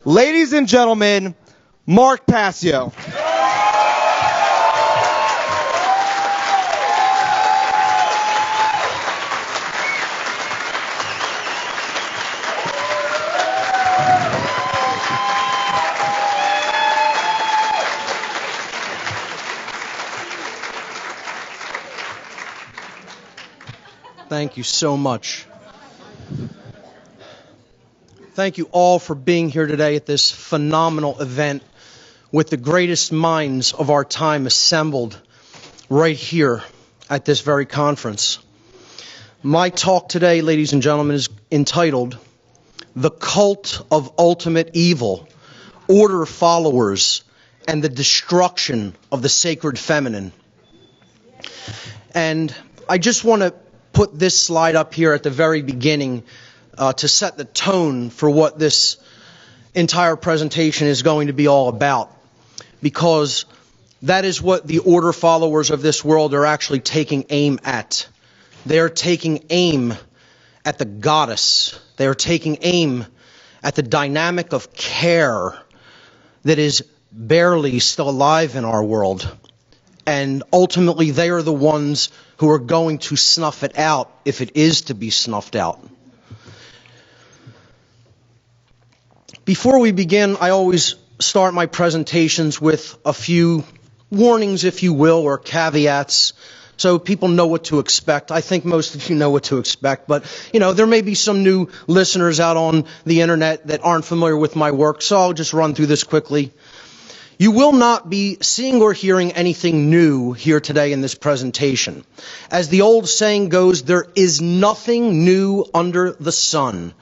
Ladies and gentlemen, Mark Passio. Thank you so much. Thank you all for being here today at this phenomenal event with the greatest minds of our time assembled right here at this very conference. My talk today, ladies and gentlemen, is entitled "The Cult of Ultimate Evil, Order Followers, and the Destruction of the Sacred Feminine." And I just want to put this slide up here at the very beginning to set the tone for what this entire presentation is going to be all about, because that is what the order followers of this world are actually taking aim at. They are taking aim at the goddess. They are taking aim at the dynamic of care that is barely still alive in our world. And ultimately, they are the ones who are going to snuff it out if it is to be snuffed out. Before we begin, I always start my presentations with a few warnings, if you will, or caveats, so people know what to expect. I think most of you know what to expect, but there may be some new listeners out on the internet that aren't familiar with my work, so I'll just run through this quickly. You will not be seeing or hearing anything new here today in this presentation. As the old saying goes, there is nothing new under the sun.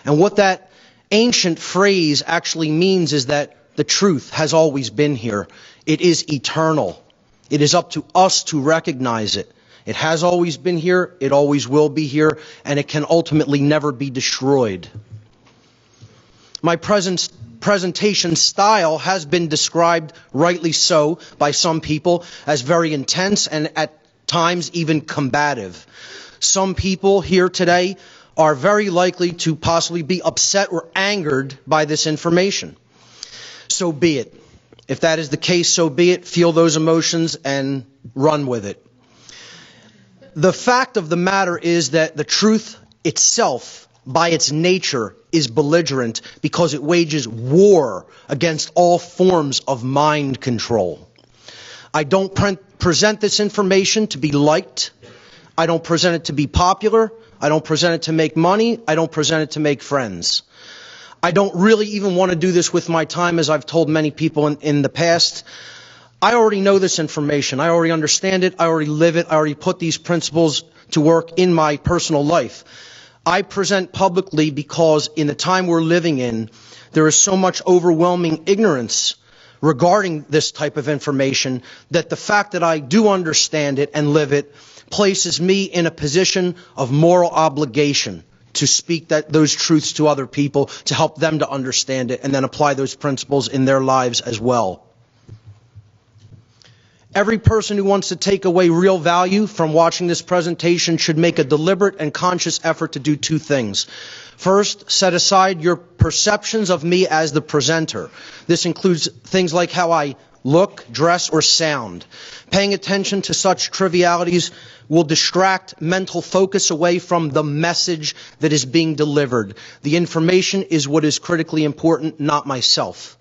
And what that ancient phrase actually means is that the truth has always been here. It is eternal. It is up to us to recognize it. It has always been here, it always will be here, and it can ultimately never be destroyed. My presentation style has been described, rightly so, by some people as very intense and at times even combative. Some people here today are very likely to possibly be upset or angered by this information. So be it. If that is the case, so be it. Feel those emotions and run with it. The fact of the matter is that the truth itself, by its nature, is belligerent because it wages war against all forms of mind control. I don't present this information to be liked. I don't present it to be popular. I don't present it to make money. I don't present it to make friends. I don't really even want to do this with my time, as I've told many people in the past. I already know this information. I already understand it. I already live it. I already put these principles to work in my personal life. I present publicly because in the time we're living in, there is so much overwhelming ignorance regarding this type of information that the fact that I do understand it and live it places me in a position of moral obligation to speak those truths to other people, to help them to understand it and then apply those principles in their lives as well. Every person who wants to take away real value from watching this presentation should make a deliberate and conscious effort to do two things. First, set aside your perceptions of me as the presenter. This includes things like how I look, dress, or sound. Paying attention to such trivialities will distract mental focus away from the message that is being delivered. The information is what is critically important, not myself.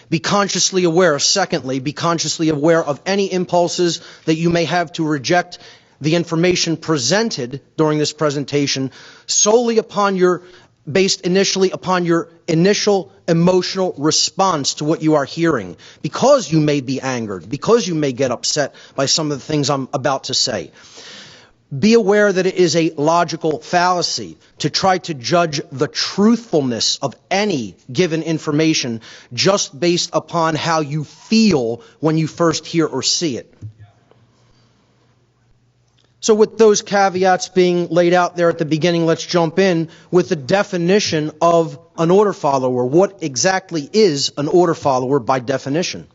Be consciously aware. Secondly, be consciously aware of any impulses that you may have to reject the information presented during this presentation based initially upon your initial emotional response to what you are hearing, because you may be angered, because you may get upset by some of the things I'm about to say. Be aware that it is a logical fallacy to try to judge the truthfulness of any given information just based upon how you feel when you first hear or see it. So with those caveats being laid out there at the beginning, let's jump in with the definition of an order follower. What exactly is an order follower by definition?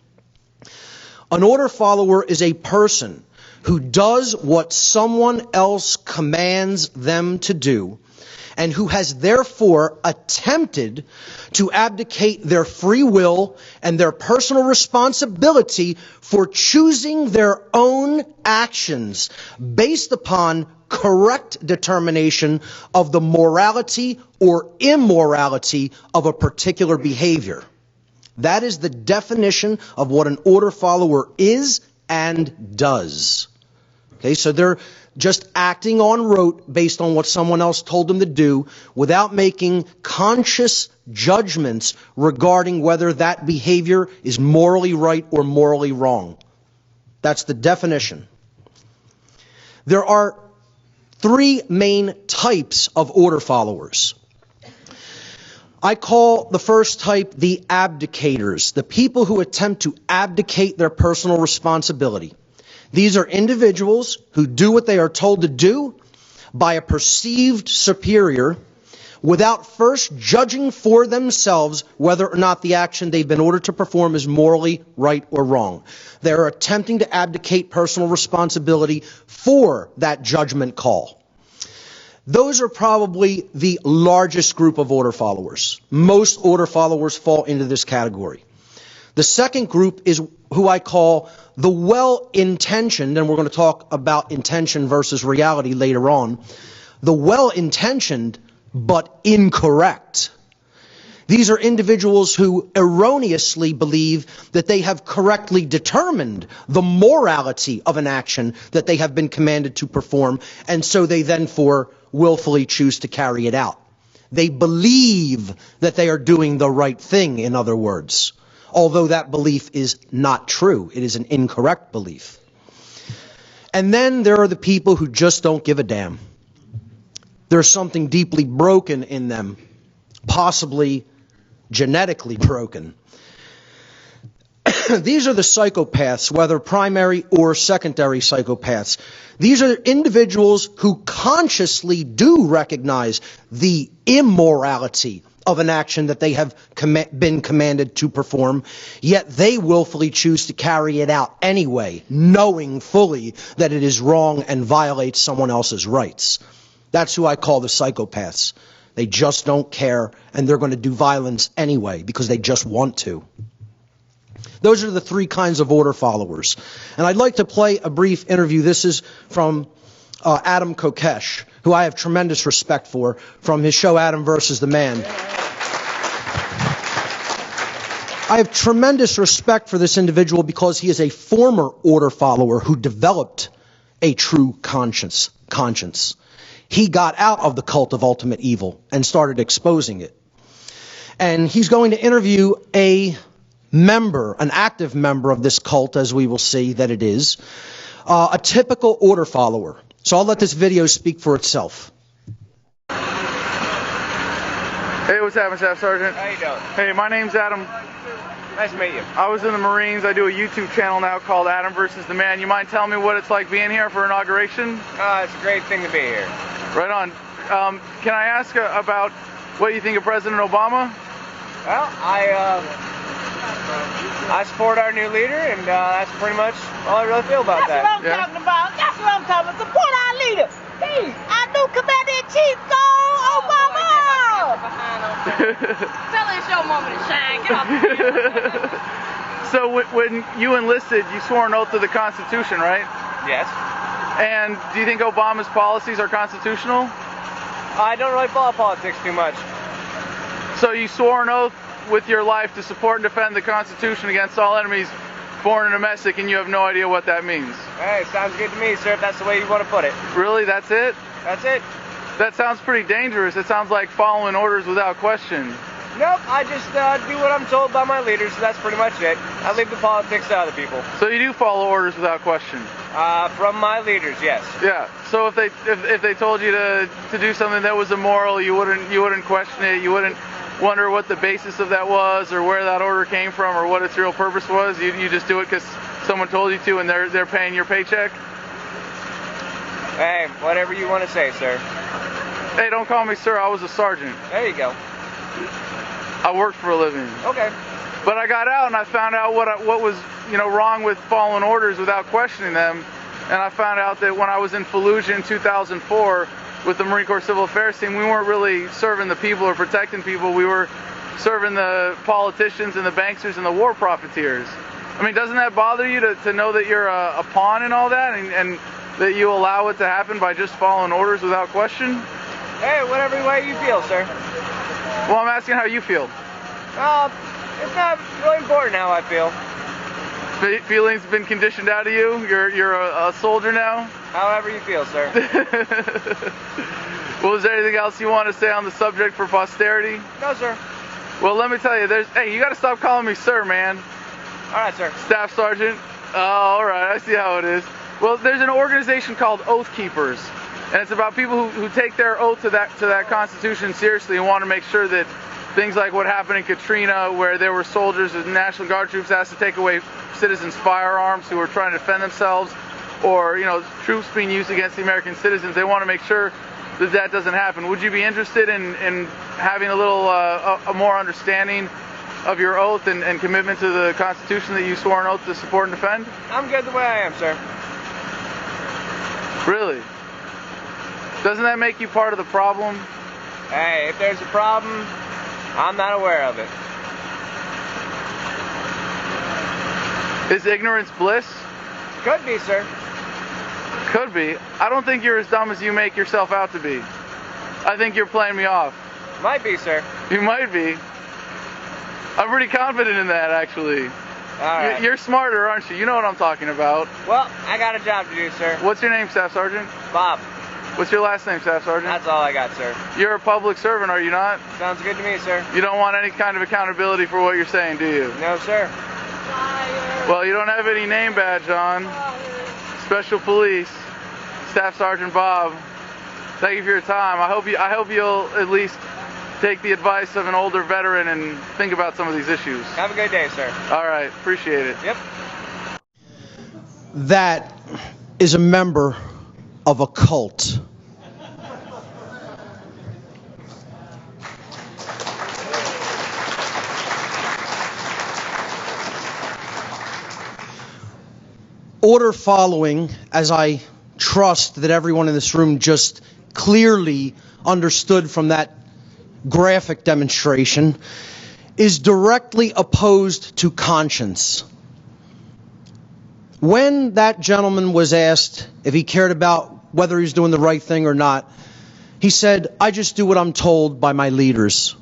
An order follower is a person who does what someone else commands them to do and who has therefore attempted to abdicate their free will and their personal responsibility for choosing their own actions based upon correct determination of the morality or immorality of a particular behavior. That is the definition of what an order follower is and does. Okay, so they're just acting on rote based on what someone else told them to do without making conscious judgments regarding whether that behavior is morally right or morally wrong. That's the definition. There are three main types of order followers. I call the first type the abdicators, the people who attempt to abdicate their personal responsibility. These are individuals who do what they are told to do by a perceived superior without first judging for themselves whether or not the action they've been ordered to perform is morally right or wrong. They're attempting to abdicate personal responsibility for that judgment call. Those are probably the largest group of order followers. Most order followers fall into this category. The second group is who I call the well-intentioned, and we're going to talk about intention versus reality later on. The well-intentioned but incorrect. These are individuals who erroneously believe that they have correctly determined the morality of an action that they have been commanded to perform, and so they then willfully choose to carry it out. They believe that they are doing the right thing, in other words, although that belief is not true. It is an incorrect belief. And then there are the people who just don't give a damn. There's something deeply broken in them, possibly genetically broken. These are the psychopaths, whether primary or secondary psychopaths. These are individuals who consciously do recognize the immorality of an action that they have been commanded to perform, yet they willfully choose to carry it out anyway, knowing fully that it is wrong and violates someone else's rights. That's who I call the psychopaths. They just don't care, and they're going to do violence anyway because they just want to. Those are the three kinds of order followers. And I'd like to play a brief interview. This is from Adam Kokesh, who I have tremendous respect for, from his show Adam versus the Man. I have tremendous respect for this individual because he is a former order follower who developed a true conscience. He got out of the cult of ultimate evil and started exposing it. And he's going to interview a member, an active member of this cult, as we will see that it is, a typical order follower. So I'll let this video speak for itself. Hey, what's happening, Staff Sergeant? How you doing? Hey, my name's Adam. Nice to meet you. I was in the Marines. I do a YouTube channel now called Adam versus the Man. You mind telling me what it's like being here for inauguration? It's a great thing to be here. Right on. Can I ask about what you think of President Obama? Well, I support our new leader, and that's pretty much all I really feel about that. That's what I'm talking about. That's what I'm talking about. Support our leader. Hey, our new Commander-in-Chief, go Obama! Tell us your moment to shine. Get off the So when you enlisted, you swore an oath to the Constitution, right? Yes. And do you think Obama's policies are constitutional? I don't really follow politics too much. So you swore an oath with your life to support and defend the Constitution against all enemies, foreign and domestic, and you have no idea what that means. Hey, sounds good to me, sir, if that's the way you want to put it. Really? That's it? That's it. That sounds pretty dangerous. It sounds like following orders without question. Nope, I just do what I'm told by my leaders, so that's pretty much it. I leave the politics to other people. So you do follow orders without question? From my leaders, yes. Yeah. So if they told you to do something that was immoral, you wouldn't question it. You wouldn't wonder what the basis of that was, or where that order came from, or what its real purpose was. You just do it because someone told you to, and they're paying your paycheck. Hey, whatever you want to say, sir. Hey, don't call me sir. I was a sergeant. There you go. I worked for a living. Okay. But I got out and I found out what was wrong with following orders without questioning them. And I found out that when I was in Fallujah in 2004, with the Marine Corps Civil Affairs team, we weren't really serving the people or protecting people. We were serving the politicians and the banksters and the war profiteers. I mean, doesn't that bother you to know that you're a pawn in all that, and that you allow it to happen by just following orders without question? Hey, whatever way you feel, sir. Well, I'm asking how you feel. It's not really important how I feel. Feelings have been conditioned out of you? You're a soldier now? However you feel, sir. Well, is there anything else you want to say on the subject for posterity? No, sir. Well, let me tell you, hey, you got to stop calling me sir, man. All right, sir. Staff Sergeant? Oh, all right, I see how it is. Well, there's an organization called Oath Keepers, and it's about people who take their oath to that Constitution seriously and want to make sure that things like what happened in Katrina, where there were soldiers and National Guard troops asked to take away citizens' firearms who were trying to defend themselves, or troops being used against the American citizens. They want to make sure that doesn't happen. Would you be interested in having a little a more understanding of your oath and commitment to the Constitution that you swore an oath to support and defend? I'm good the way I am, sir. Really? Doesn't that make you part of the problem? Hey, if there's a problem, I'm not aware of it. Is ignorance bliss? Could be, sir. Could be. I don't think you're as dumb as you make yourself out to be. I think you're playing me off. Might be, sir. You might be. I'm pretty confident in that, actually. All right. You're smarter, aren't you? You know what I'm talking about. Well, I got a job to do, sir. What's your name, Staff Sergeant? Bob. What's your last name, Staff Sergeant? That's all I got, sir. You're a public servant, are you not? Sounds good to me, sir. You don't want any kind of accountability for what you're saying, do you? No, sir. Well, you don't have any name badge on. Special Police, Staff Sergeant Bob. Thank you for your time. I hope you'll at least take the advice of an older veteran and think about some of these issues. Have a good day, sir. All right, appreciate it. Yep. That is a member of a cult. Order following, as I trust that everyone in this room just clearly understood from that graphic demonstration, is directly opposed to conscience. When that gentleman was asked if he cared about whether he's doing the right thing or not, he said, "I just do what I'm told by my leaders."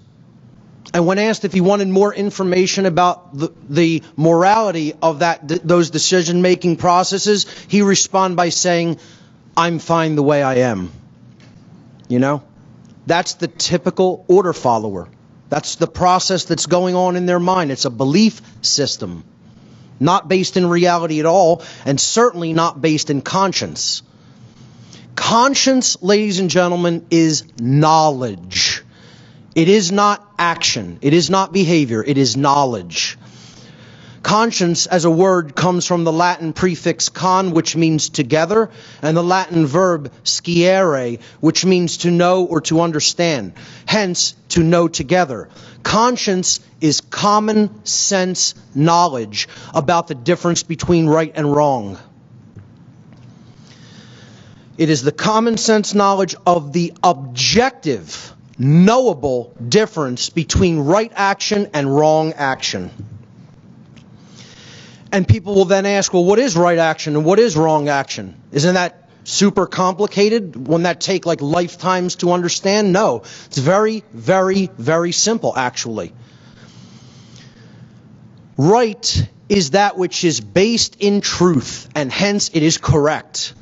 And when asked if he wanted more information about the morality of those decision-making processes, he responded by saying, "I'm fine the way I am." You know? That's the typical order follower. That's the process that's going on in their mind. It's a belief system, not based in reality at all, and certainly not based in conscience. Conscience, ladies and gentlemen, is knowledge. It is not action. It is not behavior. It is knowledge. Conscience, as a word, comes from the Latin prefix con, which means together, and the Latin verb sciere, which means to know or to understand. Hence, to know together. Conscience is common sense knowledge about the difference between right and wrong. It is the common sense knowledge of the objective, knowable difference between right action and wrong action. And people will then ask, well, what is right action and what is wrong action? Isn't that super complicated? Wouldn't that take like lifetimes to understand? No. It's very, very, very simple, actually. Right is that which is based in truth, and hence it is correct.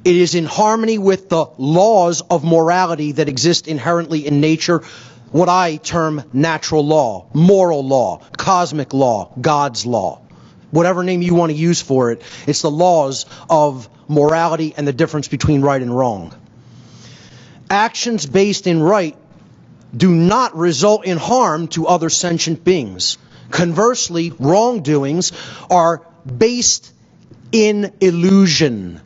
It is in harmony with the laws of morality that exist inherently in nature, what I term natural law, moral law, cosmic law, God's law. Whatever name you want to use for it, it's the laws of morality and the difference between right and wrong. Actions based in right do not result in harm to other sentient beings. Conversely, wrongdoings are based in illusion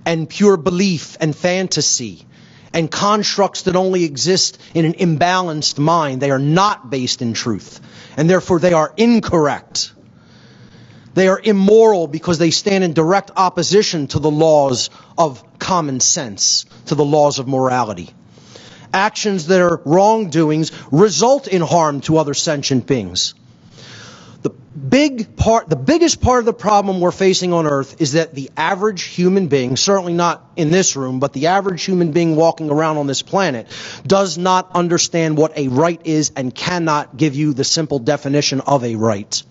and pure belief and fantasy and constructs that only exist in an imbalanced mind. They are not based in truth, and therefore they are incorrect. They are immoral because they stand in direct opposition to the laws of common sense, to the laws of morality. Actions that are wrongdoings result in harm to other sentient beings. The biggest part of the problem we're facing on Earth is that the average human being, certainly not in this room, but the average human being walking around on this planet, does not understand what a right is and cannot give you the simple definition of a right.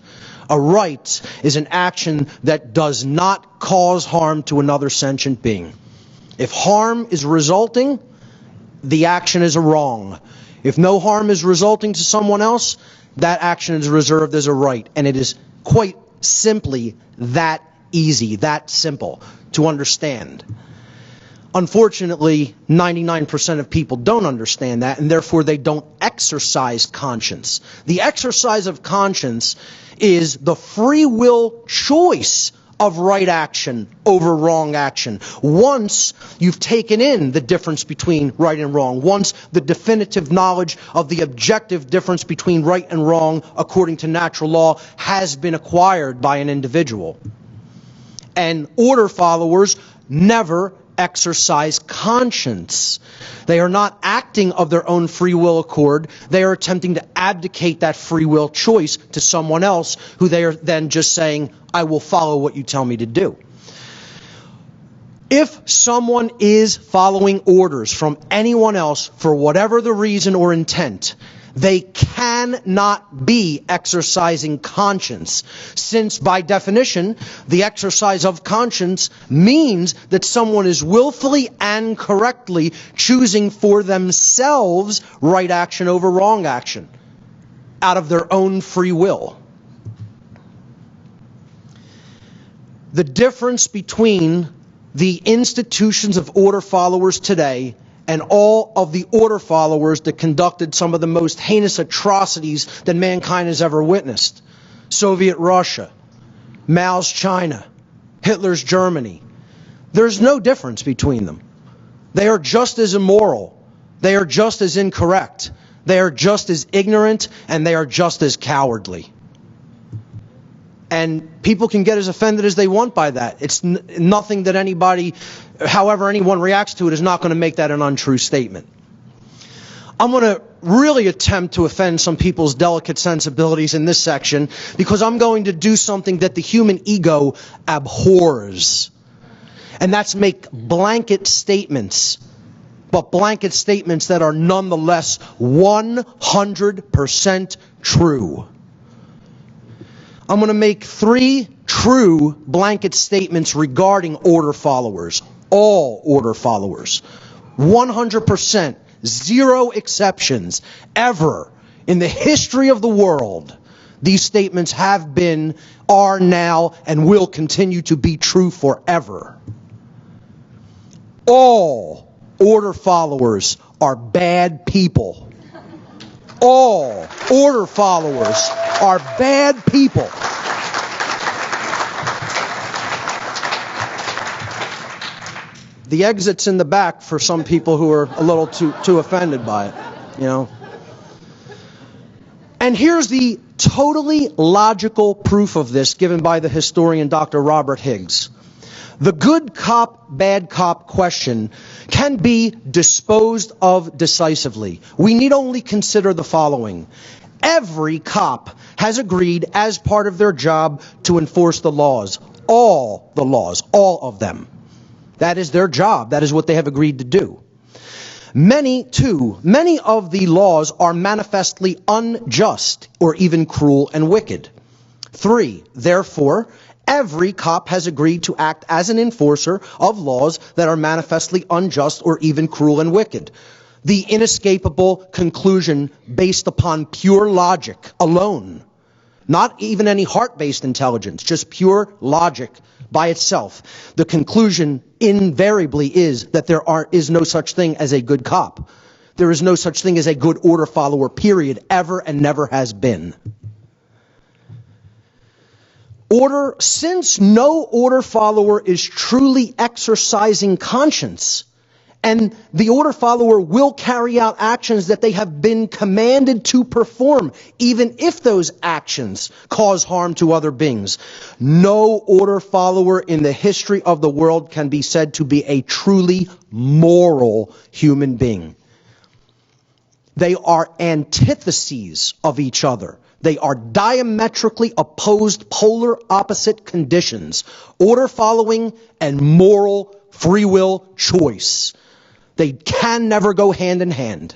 A right is an action that does not cause harm to another sentient being. If harm is resulting, the action is a wrong. If no harm is resulting to someone else, that action is reserved as a right. And it is quite simply that easy, that simple to understand. Unfortunately, 99% of people don't understand that, and therefore they don't exercise conscience. The exercise of conscience is the free will choice of right action over wrong action. Once you've taken in the difference between right and wrong, once the definitive knowledge of the objective difference between right and wrong according to natural law has been acquired by an individual. And order followers never exercise conscience. They are not acting of their own free will accord. They are attempting to abdicate that free will choice to someone else, who they are then just saying, I will follow what you tell me to do. If someone is following orders from anyone else for whatever the reason or intent, they cannot be exercising conscience, since by definition, the exercise of conscience means that someone is willfully and correctly choosing for themselves right action over wrong action, out of their own free will. The difference between the institutions of order followers today and all of the order followers that conducted some of the most heinous atrocities that mankind has ever witnessed. Soviet Russia, Mao's China, Hitler's Germany. There's no difference between them. They are just as immoral. They are just as incorrect. They are just as ignorant, and they are just as cowardly. And people can get as offended as they want by that. It's nothing that anybody, however anyone reacts to it, is not going to make that an untrue statement. I'm going to really attempt to offend some people's delicate sensibilities in this section, because I'm going to do something that the human ego abhors. And that's make blanket statements, but blanket statements that are nonetheless 100% true. I'm going to make 3 true blanket statements regarding order followers. All order followers. 100%. 0 exceptions. Ever in the history of the world, these statements have been, are now, and will continue to be true forever. All order followers are bad people. All order followers are bad people. The exit's in the back for some people who are a little too offended by it, you know. And here's the totally logical proof of this given by the historian Dr. Robert Higgs. The good cop, bad cop question can be disposed of decisively. We need only consider the following. Every cop has agreed as part of their job to enforce the laws. All the laws, all of them. That is their job. That is what they have agreed to do. Many of the laws are manifestly unjust or even cruel and wicked. 3, therefore, every cop has agreed to act as an enforcer of laws that are manifestly unjust or even cruel and wicked. The inescapable conclusion based upon pure logic alone. Not even any heart-based intelligence, just pure logic by itself. The conclusion invariably is that there is no such thing as a good cop. There is no such thing as a good order follower, period, ever and never has been. Since no order follower is truly exercising conscience, And the order follower will carry out actions that they have been commanded to perform, even if those actions cause harm to other beings. No order follower in the history of the world can be said to be a truly moral human being. They are antitheses of each other. They are diametrically opposed, polar opposite conditions. Order following and moral free will choice. They can never go hand in hand.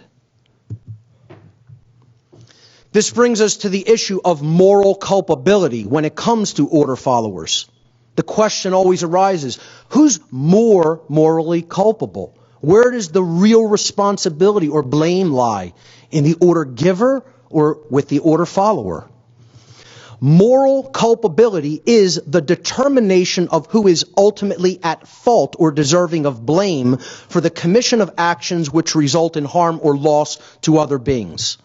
This brings us to the issue of moral culpability when it comes to order followers. The question always arises, who's more morally culpable? Where does the real responsibility or blame lie? In the order giver or with the order follower? Moral culpability is the determination of who is ultimately at fault or deserving of blame for the commission of actions which result in harm or loss to other beings.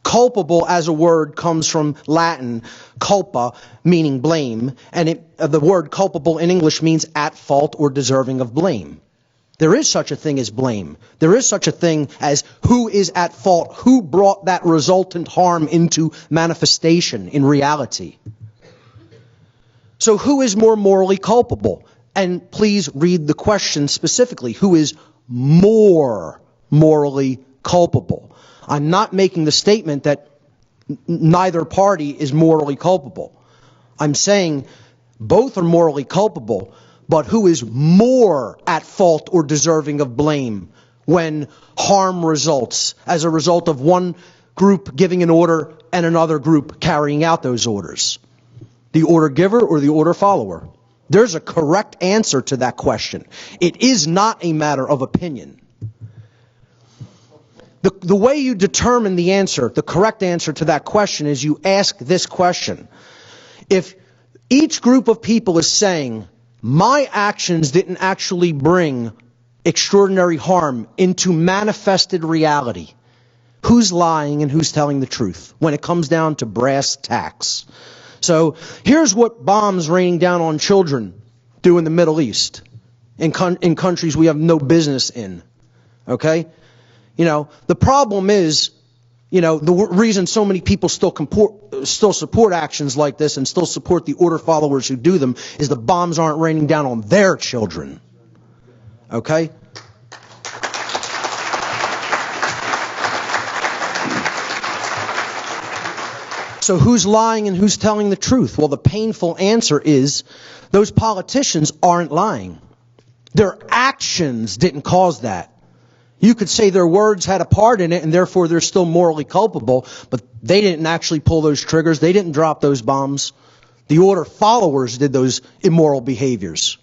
Culpable as a word comes from Latin, culpa, meaning blame, and the word culpable in English means at fault or deserving of blame. There is such a thing as blame. There is such a thing as who is at fault, who brought that resultant harm into manifestation in reality. So who is more morally culpable? And please read the question specifically. Who is more morally culpable? I'm not making the statement that neither party is morally culpable. I'm saying both are morally culpable, but who is more at fault or deserving of blame when harm results as a result of one group giving an order and another group carrying out those orders? The order giver or the order follower? There's a correct answer to that question. It is not a matter of opinion. The way you determine the answer, the correct answer to that question, is you ask this question. If each group of people is saying, my actions didn't actually bring extraordinary harm into manifested reality, who's lying and who's telling the truth when it comes down to brass tacks? So here's what bombs raining down on children do in the Middle East, in countries we have no business in. Okay? The problem is, the reason so many people still support actions like this and still support the order followers who do them is the bombs aren't raining down on their children. Okay? So who's lying and who's telling the truth? Well, the painful answer is those politicians aren't lying. Their actions didn't cause that. You could say their words had a part in it and therefore they're still morally culpable, but they didn't actually pull those triggers. They didn't drop those bombs. The order followers did those immoral behaviors.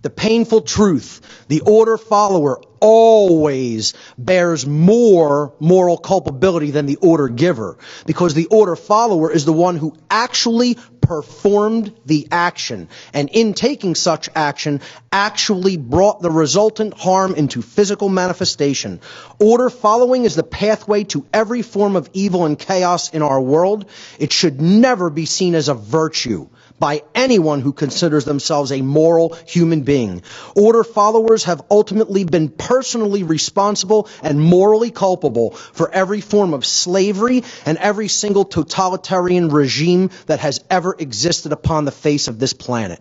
The painful truth, the order follower always bears more moral culpability than the order giver, because the order follower is the one who actually performed the action, and in taking such action, actually brought the resultant harm into physical manifestation. Order following is the pathway to every form of evil and chaos in our world. It should never be seen as a virtue by anyone who considers themselves a moral human being. Order followers have ultimately been personally responsible and morally culpable for every form of slavery and every single totalitarian regime that has ever existed upon the face of this planet.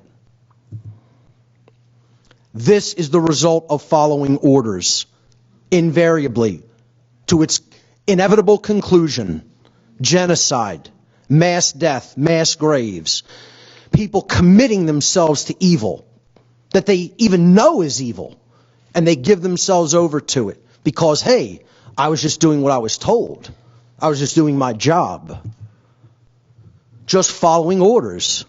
This is the result of following orders, invariably, to its inevitable conclusion: genocide, mass death, mass graves. People committing themselves to evil that they even know is evil, and they give themselves over to it because, hey, I was just doing what I was told. I was just doing my job. Just following orders.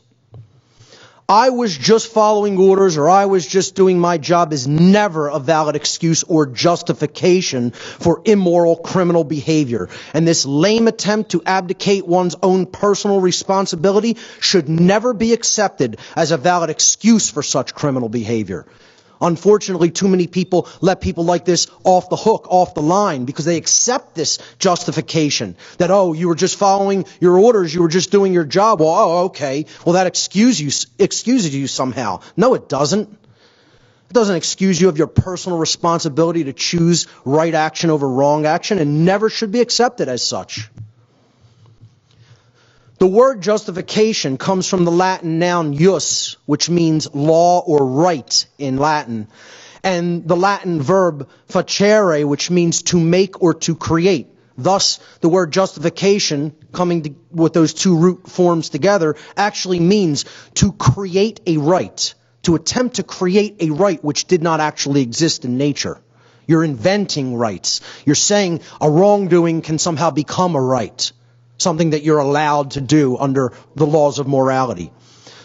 I was just following orders, or I was just doing my job, is never a valid excuse or justification for immoral criminal behavior. And this lame attempt to abdicate one's own personal responsibility should never be accepted as a valid excuse for such criminal behavior. Unfortunately, too many people let people like this off the hook, off the line, because they accept this justification that, oh, you were just following your orders, you were just doing your job. Well, oh, okay. Well, that excuses you somehow. No, it doesn't. It doesn't excuse you of your personal responsibility to choose right action over wrong action, and never should be accepted as such. The word justification comes from the Latin noun jus, which means law or right in Latin, and the Latin verb facere, which means to make or to create. Thus, the word justification, with those two root forms together, actually means to create a right, to attempt to create a right which did not actually exist in nature. You're inventing rights. You're saying a wrongdoing can somehow become a right, something that you're allowed to do under the laws of morality.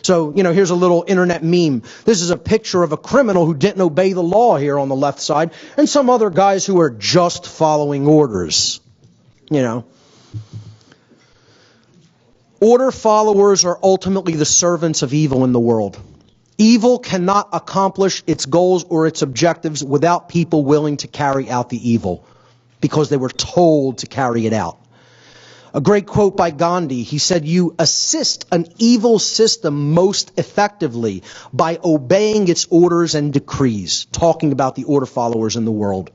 So, here's a little internet meme. This is a picture of a criminal who didn't obey the law here on the left side, and some other guys who are just following orders. Order followers are ultimately the servants of evil in the world. Evil cannot accomplish its goals or its objectives without people willing to carry out the evil, because they were told to carry it out. A great quote by Gandhi, he said, "You assist an evil system most effectively by obeying its orders and decrees," talking about the order followers in the world.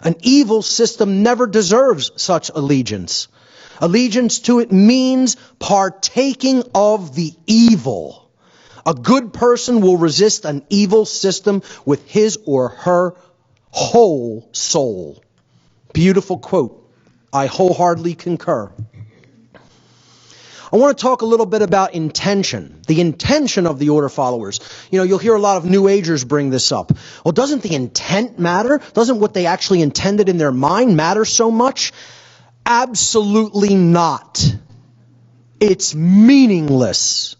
An evil system never deserves such allegiance. Allegiance to it means partaking of the evil. A good person will resist an evil system with his or her whole soul. Beautiful quote. I wholeheartedly concur. I want to talk a little bit about intention, the intention of the order followers. You'll hear a lot of New Agers bring this up. Well, doesn't the intent matter? Doesn't what they actually intended in their mind matter so much? Absolutely not. It's meaningless.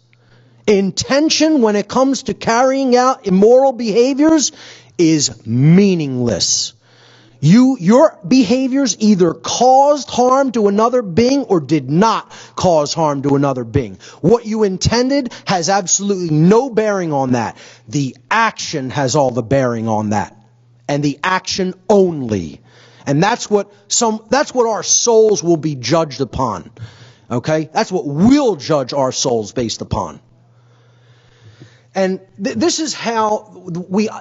Intention, when it comes to carrying out immoral behaviors, is meaningless. Your behaviors either caused harm to another being or did not cause harm to another being. What you intended has absolutely no bearing on that. The action has all the bearing on that. And the action only. And that's what our souls will be judged upon. Okay? That's what we'll judge our souls based upon. And this is how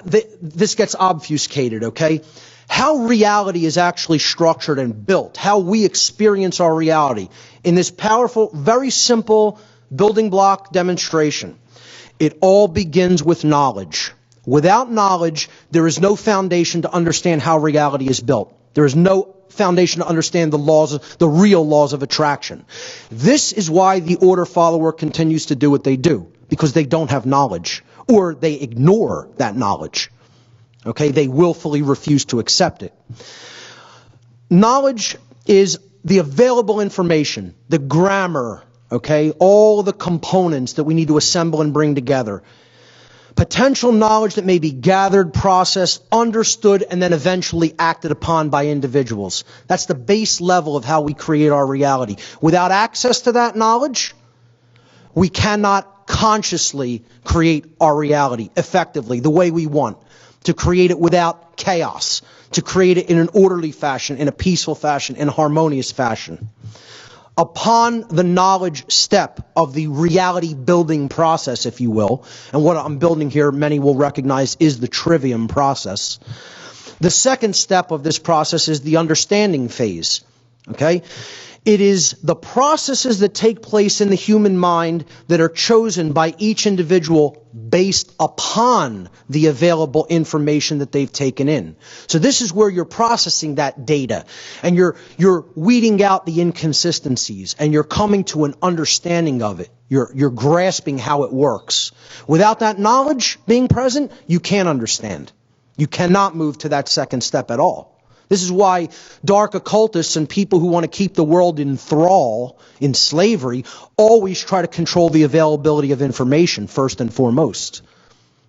this gets obfuscated, okay? How reality is actually structured and built, how we experience our reality in this powerful, very simple building block demonstration. It all begins with knowledge. Without knowledge, there is no foundation to understand how reality is built. There is no foundation to understand the real laws of attraction. This is why the order follower continues to do what they do, because they don't have knowledge, or they ignore that knowledge. Okay, they willfully refuse to accept it. Knowledge is the available information, the grammar, okay, all the components that we need to assemble and bring together. Potential knowledge that may be gathered, processed, understood, and then eventually acted upon by individuals. That's the base level of how we create our reality. Without access to that knowledge, we cannot consciously create our reality effectively, the way we want. To create it without chaos, to create it in an orderly fashion, in a peaceful fashion, in a harmonious fashion. Upon the knowledge step of the reality building process, if you will, and what I'm building here, many will recognize, is the trivium process. The second step of this process is the understanding phase. Okay? It is the processes that take place in the human mind that are chosen by each individual based upon the available information that they've taken in. So this is where you're processing that data, and you're weeding out the inconsistencies, and you're coming to an understanding of it. You're grasping how it works. Without that knowledge being present, you can't understand. You cannot move to that second step at all. This is why dark occultists and people who want to keep the world in thrall, in slavery, always try to control the availability of information first and foremost.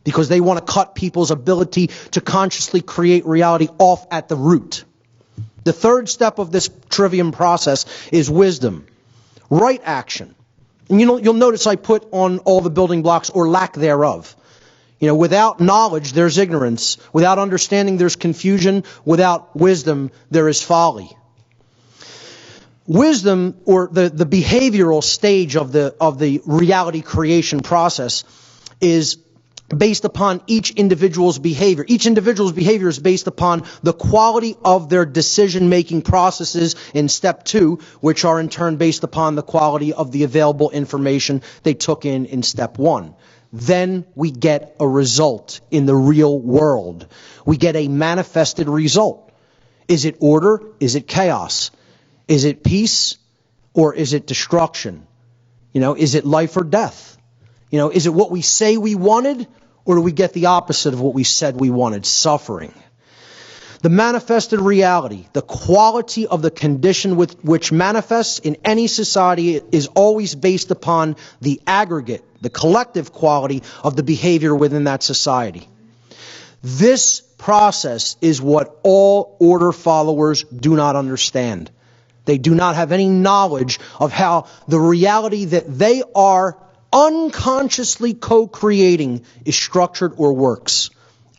Because they want to cut people's ability to consciously create reality off at the root. The third step of this trivium process is wisdom. Right action. And you'll notice I put on all the building blocks, or lack thereof. Without knowledge, there's ignorance. Without understanding, there's confusion. Without wisdom, there is folly. Wisdom, or the behavioral stage of the reality creation process, is based upon each individual's behavior. Each individual's behavior is based upon the quality of their decision-making processes in step 2, which are in turn based upon the quality of the available information they took in step 1. Then we get a result in the real world. We get a manifested result. Is it order? Is it chaos? Is it peace? Or is it destruction? Is it life or death? Is it what we say we wanted, or do we get the opposite of what we said we wanted, suffering? The manifested reality, the quality of the condition with which manifests in any society is always based upon the aggregate, the collective quality of the behavior within that society. This process is what all order followers do not understand. They do not have any knowledge of how the reality that they are unconsciously co-creating is structured or works.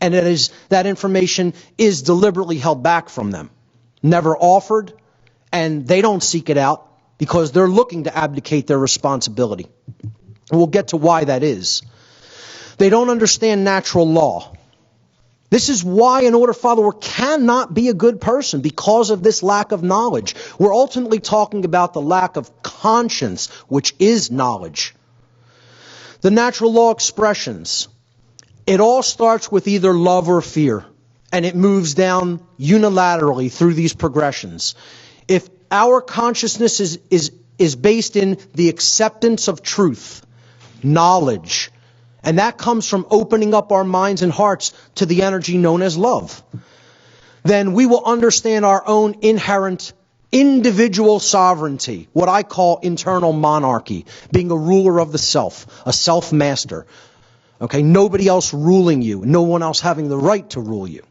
And that information is deliberately held back from them, never offered, and they don't seek it out because they're looking to abdicate their responsibility. And we'll get to why that is. They don't understand natural law. This is why an order follower cannot be a good person, because of this lack of knowledge. We're ultimately talking about the lack of conscience, which is knowledge. The natural law expressions. It all starts with either love or fear, and it moves down unilaterally through these progressions. If our consciousness is based in the acceptance of truth, knowledge, and that comes from opening up our minds and hearts to the energy known as love, then we will understand our own inherent individual sovereignty, what I call internal monarchy, being a ruler of the self, a self-master. Okay, nobody else ruling you, no one else having the right to rule you.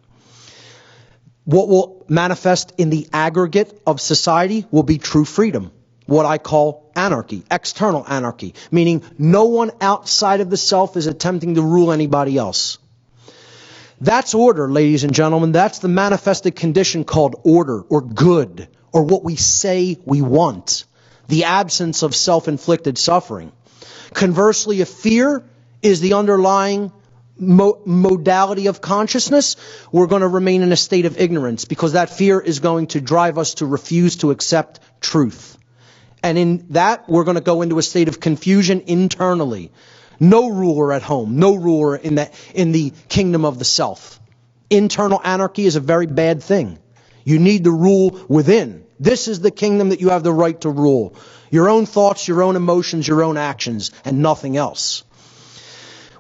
What will manifest in the aggregate of society will be true freedom, what I call anarchy, external anarchy, meaning no one outside of the self is attempting to rule anybody else. That's order, ladies and gentlemen. That's the manifested condition called order or good, or what we say we want, the absence of self-inflicted suffering. Conversely, if fear is the underlying modality of consciousness, we're going to remain in a state of ignorance, because that fear is going to drive us to refuse to accept truth. And in that, we're going to go into a state of confusion internally. No ruler at home, no ruler in the kingdom of the self. Internal anarchy is a very bad thing. You need to rule within. This is the kingdom that you have the right to rule. Your own thoughts, your own emotions, your own actions, and nothing else.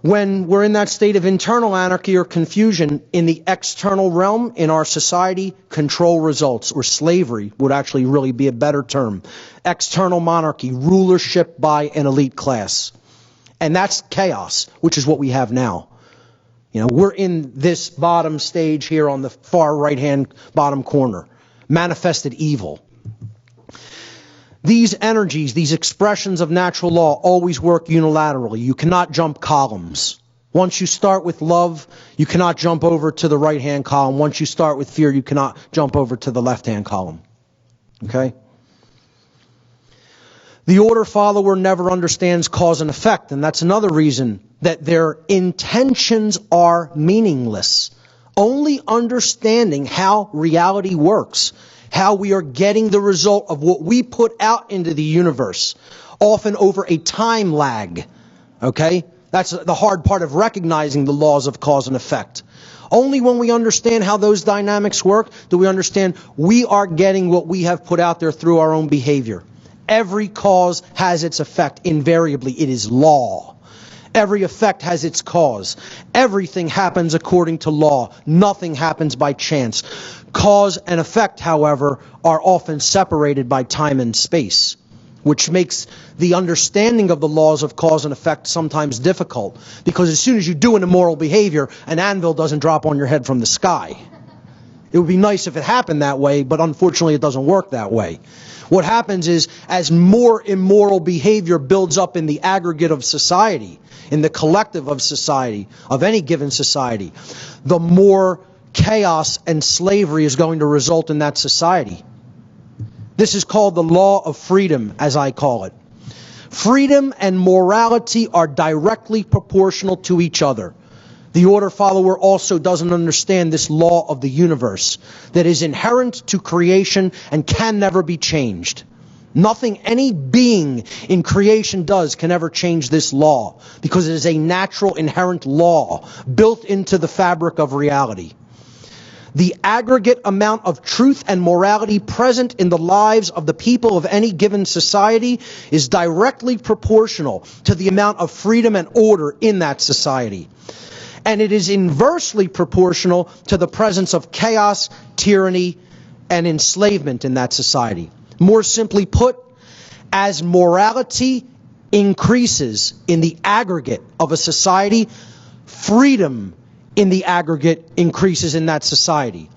When we're in that state of internal anarchy or confusion in the external realm in our society, control results, or slavery would actually really be a better term. External monarchy, rulership by an elite class. And that's chaos, which is what we have now. We're in this bottom stage here on the far right-hand bottom corner. Manifested evil. These energies, these expressions of natural law always work unilaterally. You cannot jump columns. Once you start with love, you cannot jump over to the right-hand column. Once you start with fear, you cannot jump over to the left-hand column. Okay? The order follower never understands cause and effect, and that's another reason that their intentions are meaningless. Only understanding how reality works, how we are getting the result of what we put out into the universe, often over a time lag. Okay? That's the hard part of recognizing the laws of cause and effect. Only when we understand how those dynamics work do we understand we are getting what we have put out there through our own behavior. Every cause has its effect. Invariably, it is law. Every effect has its cause. Everything happens according to law. Nothing happens by chance. Cause and effect, however, are often separated by time and space, which makes the understanding of the laws of cause and effect sometimes difficult, because as soon as you do an immoral behavior, an anvil doesn't drop on your head from the sky. It would be nice if it happened that way, but unfortunately it doesn't work that way. What happens is, as more immoral behavior builds up in the aggregate of society, in the collective of society, of any given society, the more chaos and slavery is going to result in that society. This is called the law of freedom, as I call it. Freedom and morality are directly proportional to each other. The order follower also doesn't understand this law of the universe that is inherent to creation and can never be changed. Nothing any being in creation does can ever change this law, because it is a natural, inherent law built into the fabric of reality. The aggregate amount of truth and morality present in the lives of the people of any given society is directly proportional to the amount of freedom and order in that society. And it is inversely proportional to the presence of chaos, tyranny, and enslavement in that society. More simply put, as morality increases in the aggregate of a society, freedom in the aggregate increases in that society.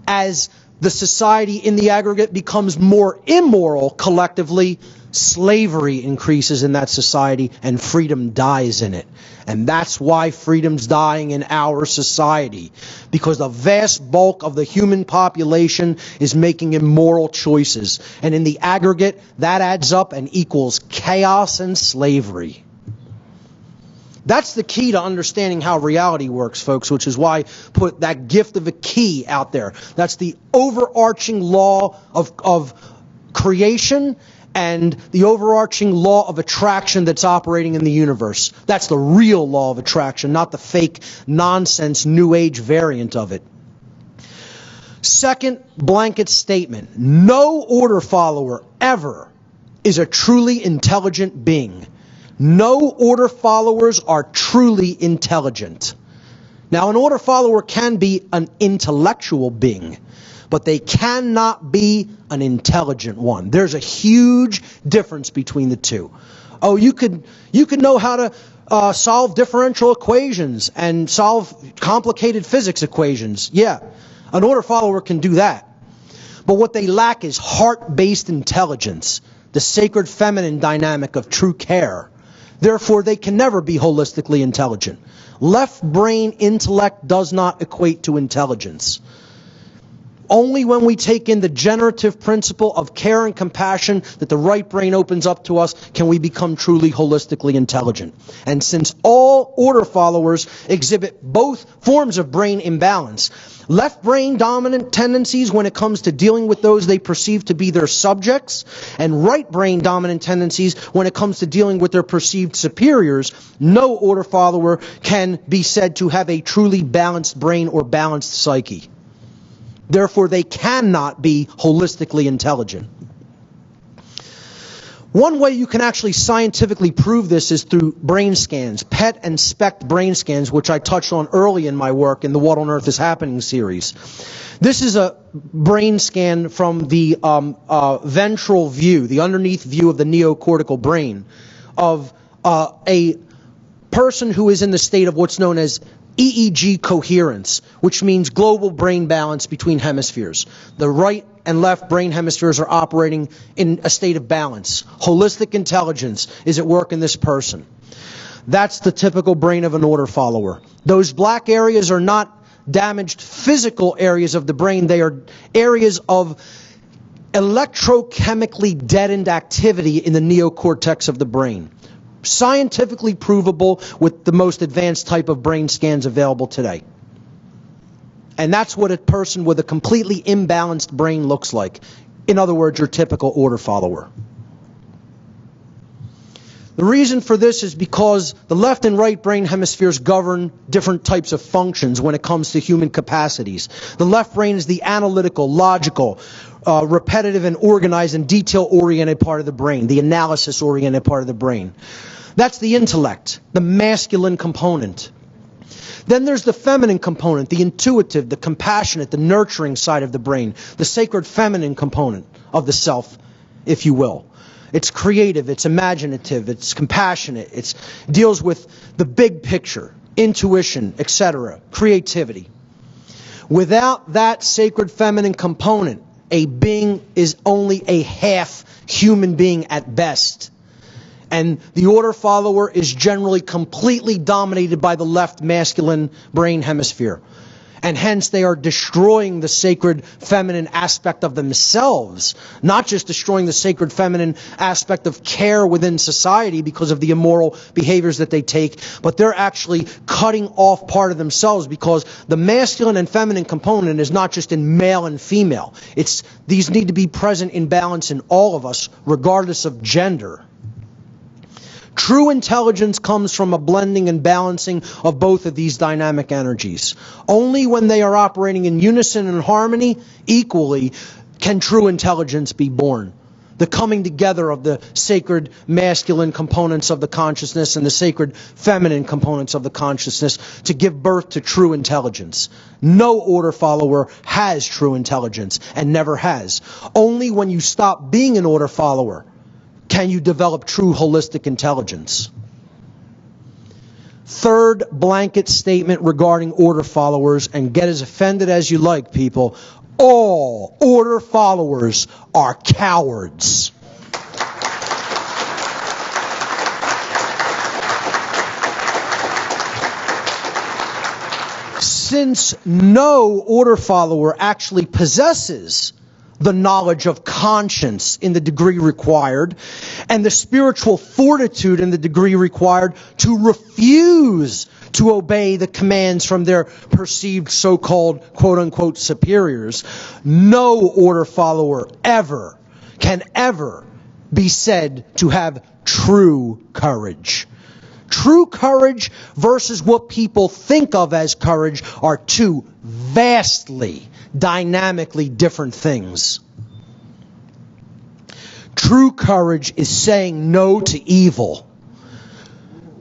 As the society in the aggregate becomes more immoral collectively, slavery increases in that society and freedom dies in it. And that's why freedom's dying in our society, because the vast bulk of the human population is making immoral choices. And in the aggregate, that adds up and equals chaos and slavery. That's the key to understanding how reality works, folks, which is why I put that gift of a key out there. That's the overarching law of creation and the overarching law of attraction that's operating in the universe. That's the real law of attraction, not the fake nonsense New Age variant of it. Second blanket statement: no order follower ever is a truly intelligent being. No order followers are truly intelligent. Now, an order follower can be an intellectual being, but they cannot be an intelligent one. There's a huge difference between the two. Oh, you could know how to solve differential equations and solve complicated physics equations. Yeah, an order follower can do that. But what they lack is heart-based intelligence, the sacred feminine dynamic of true care. Therefore, they can never be holistically intelligent. Left brain intellect does not equate to intelligence. Only when we take in the generative principle of care and compassion that the right brain opens up to us can we become truly holistically intelligent. And since all order followers exhibit both forms of brain imbalance, left brain dominant tendencies when it comes to dealing with those they perceive to be their subjects, and right brain dominant tendencies when it comes to dealing with their perceived superiors, no order follower can be said to have a truly balanced brain or balanced psyche. Therefore, they cannot be holistically intelligent. One way you can actually scientifically prove this is through brain scans, PET and SPECT brain scans, which I touched on early in my work in the What on Earth is Happening series. This is a brain scan from the ventral view, the underneath view of the neocortical brain, of a person who is in the state of what's known as EEG coherence, which means global brain balance between hemispheres. The right and left brain hemispheres are operating in a state of balance. Holistic intelligence is at work in this person. That's the typical brain of an order follower. Those black areas are not damaged physical areas of the brain. They are areas of electrochemically deadened activity in the neocortex of the brain. Scientifically provable with the most advanced type of brain scans available today. And that's what a person with a completely imbalanced brain looks like. In other words, your typical order follower. The reason for this is because the left and right brain hemispheres govern different types of functions when it comes to human capacities. The left brain is the analytical, logical, repetitive and organized and detail-oriented part of the brain, the analysis-oriented part of the brain. That's the intellect, the masculine component. Then there's the feminine component, the intuitive, the compassionate, the nurturing side of the brain, the sacred feminine component of the self, if you will. It's creative, it's imaginative, it's compassionate, it deals with the big picture, intuition, etc., creativity. Without that sacred feminine component, a being is only a half human being at best. And the order follower is generally completely dominated by the left masculine brain hemisphere. And hence they are destroying the sacred feminine aspect of themselves, not just destroying the sacred feminine aspect of care within society because of the immoral behaviors that they take, but they're actually cutting off part of themselves, because the masculine and feminine component is not just in male and female. These need to be present in balance in all of us, regardless of gender. True intelligence comes from a blending and balancing of both of these dynamic energies. Only when they are operating in unison and harmony equally can true intelligence be born. The coming together of the sacred masculine components of the consciousness and the sacred feminine components of the consciousness to give birth to true intelligence. No order follower has true intelligence and never has. Only when you stop being an order follower can you develop true holistic intelligence. Third blanket statement regarding order followers, and get as offended as you like, people. All order followers are cowards. Since no order follower actually possesses the knowledge of conscience in the degree required, and the spiritual fortitude in the degree required to refuse to obey the commands from their perceived so-called quote-unquote superiors, no order follower can ever be said to have true courage. True courage versus what people think of as courage are two vastly, dynamically different things. True courage is saying no to evil.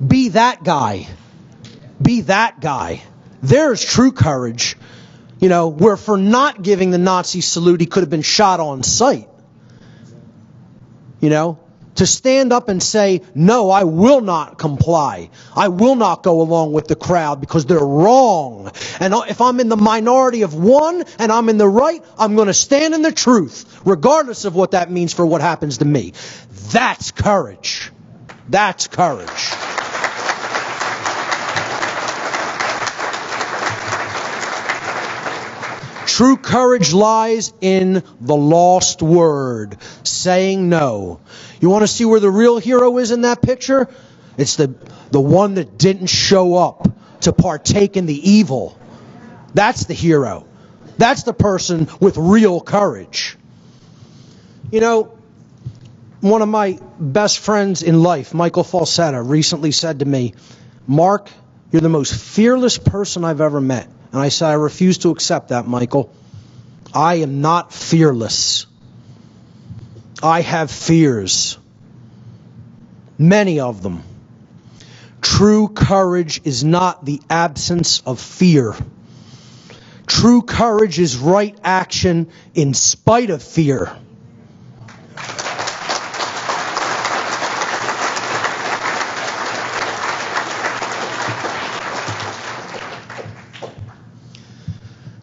Be that guy. Be that guy. There's true courage. Where for not giving the Nazi salute, he could have been shot on sight. To stand up and say, no, I will not comply. I will not go along with the crowd because they're wrong. And if I'm in the minority of one and I'm in the right, I'm going to stand in the truth, regardless of what that means for what happens to me. That's courage. That's courage. True courage lies in the lost word, saying no. You want to see where the real hero is in that picture? It's the one that didn't show up to partake in the evil. That's the hero. That's the person with real courage. One of my best friends in life, Michael Falsetta, recently said to me, Mark, you're the most fearless person I've ever met. And I said, I refuse to accept that, Michael. I am not fearless. I have fears. Many of them. True courage is not the absence of fear. True courage is right action in spite of fear.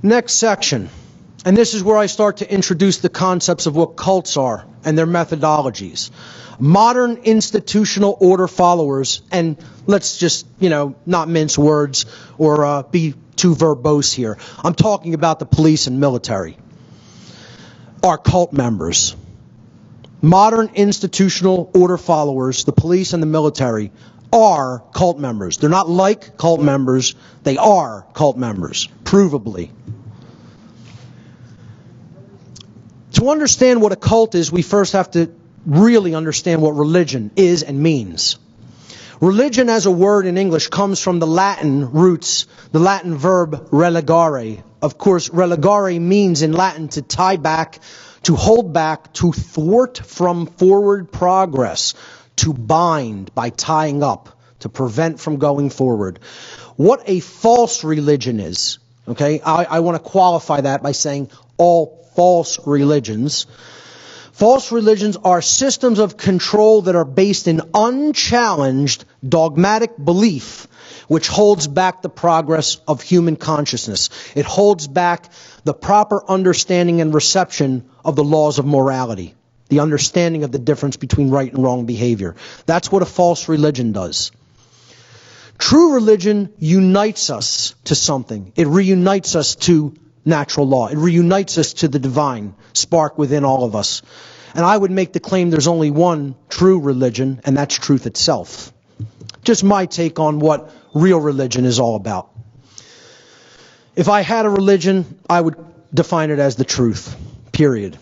Next section, and this is where I start to introduce the concepts of what cults are and their methodologies. Modern institutional order followers, and let's just, not mince words or be too verbose here. I'm talking about the police and military, are cult members. Modern institutional order followers, the police and the military, are cult members. They're not like cult members, they are cult members, provably. To understand what a cult is, we first have to really understand what religion is and means. Religion as a word in English comes from the Latin roots, the Latin verb religare. Of course, religare means in Latin to tie back, to hold back, to thwart from forward progress, to bind by tying up, to prevent from going forward. What a false religion is, okay? I want to qualify that by saying all false religions. False religions are systems of control that are based in unchallenged dogmatic belief, which holds back the progress of human consciousness. It holds back the proper understanding and reception of the laws of morality, the understanding of the difference between right and wrong behavior. That's what a false religion does. True religion unites us to something. It reunites us to natural law. It reunites us to the divine spark within all of us. And I would make the claim there's only one true religion, and that's truth itself. Just my take on what real religion is all about. If I had a religion, I would define it as the truth, period.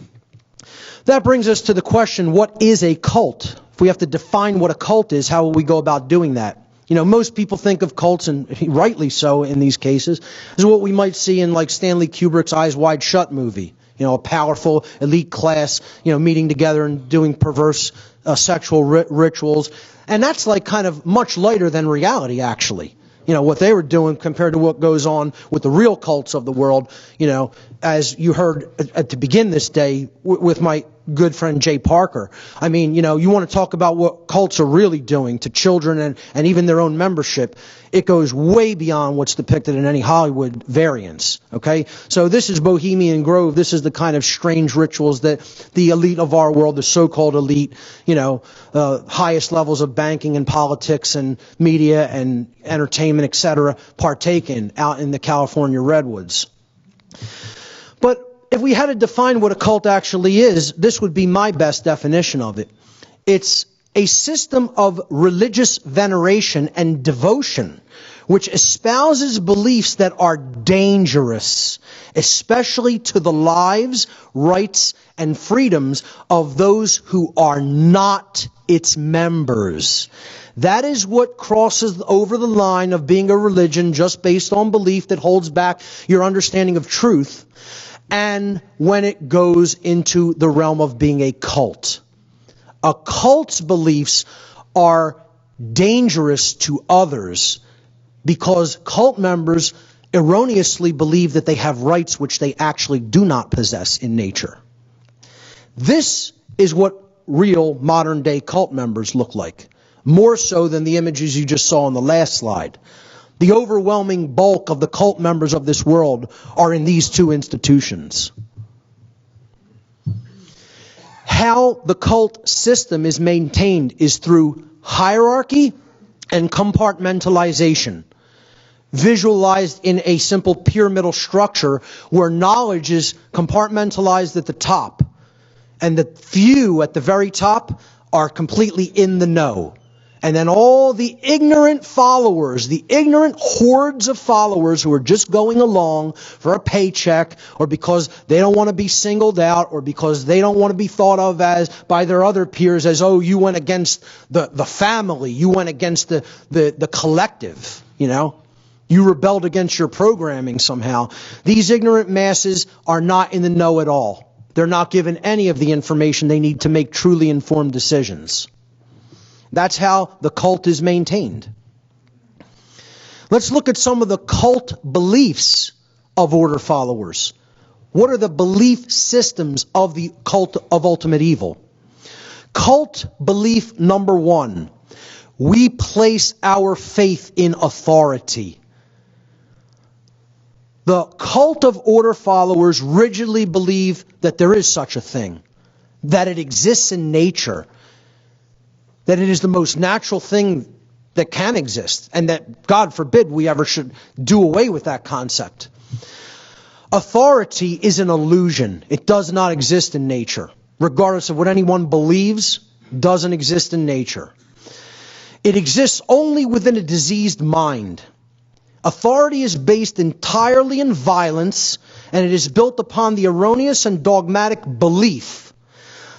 That brings us to the question, what is a cult? If we have to define what a cult is, how will we go about doing that? You know, most people think of cults, and rightly so in these cases, is what we might see in like Stanley Kubrick's Eyes Wide Shut movie. You know, a powerful elite class, meeting together and doing perverse sexual rituals. And that's like kind of much lighter than reality, actually. You know, what they were doing compared to what goes on with the real cults of the world, as you heard to begin this day with my good friend Jay Parker. I mean, you want to talk about what cults are really doing to children and even their own membership. It goes way beyond what's depicted in any Hollywood variants, okay? So this is Bohemian Grove. This is the kind of strange rituals that the elite of our world, the so-called elite, highest levels of banking and politics and media and entertainment, etc., partake in out in the California redwoods. But if we had to define what a cult actually is, this would be my best definition of it. It's a system of religious veneration and devotion which espouses beliefs that are dangerous, especially to the lives, rights, and freedoms of those who are not its members. That is what crosses over the line of being a religion just based on belief that holds back your understanding of truth, and when it goes into the realm of being a cult. A cult's beliefs are dangerous to others because cult members erroneously believe that they have rights which they actually do not possess in nature. This is what real modern-day cult members look like, more so than the images you just saw on the last slide. The overwhelming bulk of the cult members of this world are in these two institutions. How the cult system is maintained is through hierarchy and compartmentalization, visualized in a simple pyramidal structure where knowledge is compartmentalized at the top, and the few at the very top are completely in the know. And then all the ignorant followers, the ignorant hordes of followers who are just going along for a paycheck or because they don't want to be singled out or because they don't want to be thought of as by their other peers as, oh, you went against the family, you went against the collective, You rebelled against your programming somehow. These ignorant masses are not in the know at all. They're not given any of the information they need to make truly informed decisions. That's how the cult is maintained. Let's look at some of the cult beliefs of order followers. What are the belief systems of the cult of ultimate evil? Cult belief number one: we place our faith in authority. The cult of order followers rigidly believe that there is such a thing, that it exists in nature, that it is the most natural thing that can exist, and that, God forbid, we ever should do away with that concept. Authority is an illusion. It does not exist in nature. Regardless of what anyone believes, doesn't exist in nature. It exists only within a diseased mind. Authority is based entirely in violence, and it is built upon the erroneous and dogmatic belief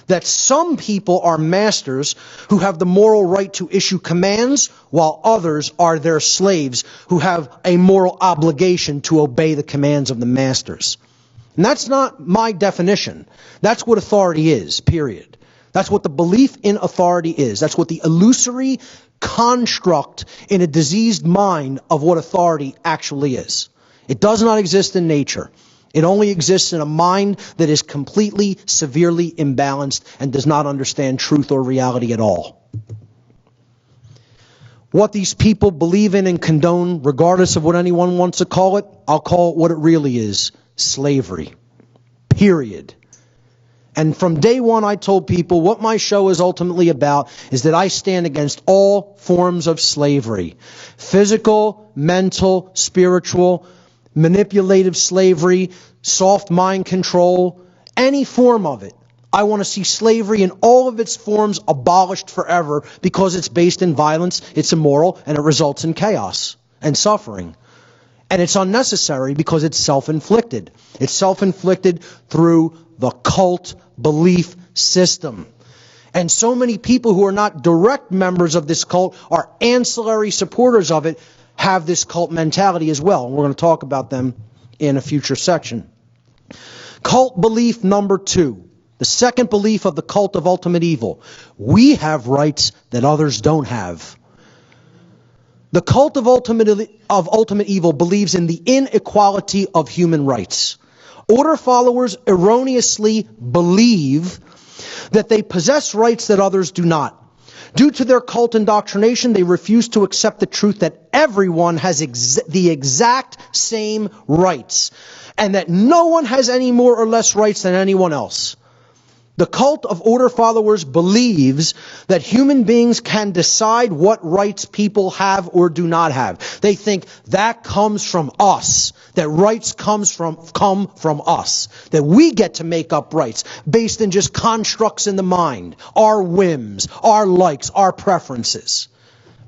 that some people are masters who have the moral right to issue commands, while others are their slaves who have a moral obligation to obey the commands of the masters. And that's not my definition. That's what authority is, period. That's what the belief in authority is. That's what the illusory construct in a diseased mind of what authority actually is. It does not exist in nature. It only exists in a mind that is completely, severely imbalanced and does not understand truth or reality at all. What these people believe in and condone, regardless of what anyone wants to call it, I'll call it what it really is: slavery. Period. And from day one, I told people what my show is ultimately about is that I stand against all forms of slavery. Physical, mental, spiritual, manipulative slavery, soft mind control, any form of it. I want to see slavery in all of its forms abolished forever because it's based in violence, it's immoral, and it results in chaos and suffering. And it's unnecessary because it's self-inflicted. It's self-inflicted through the cult belief system. And so many people who are not direct members of this cult are ancillary supporters of it, have this cult mentality as well. And we're going to talk about them in a future section. Cult belief number 2. The second belief of the cult of ultimate evil. We have rights that others don't have. The cult of ultimate evil believes in the inequality of human rights. Order followers erroneously believe that they possess rights that others do not. Due to their cult indoctrination, they refuse to accept the truth that everyone has the exact same rights, and that no one has any more or less rights than anyone else. The cult of order followers believes that human beings can decide what rights people have or do not have. They think that comes from us, that rights come from us, that we get to make up rights based in just constructs in the mind, our whims, our likes, our preferences.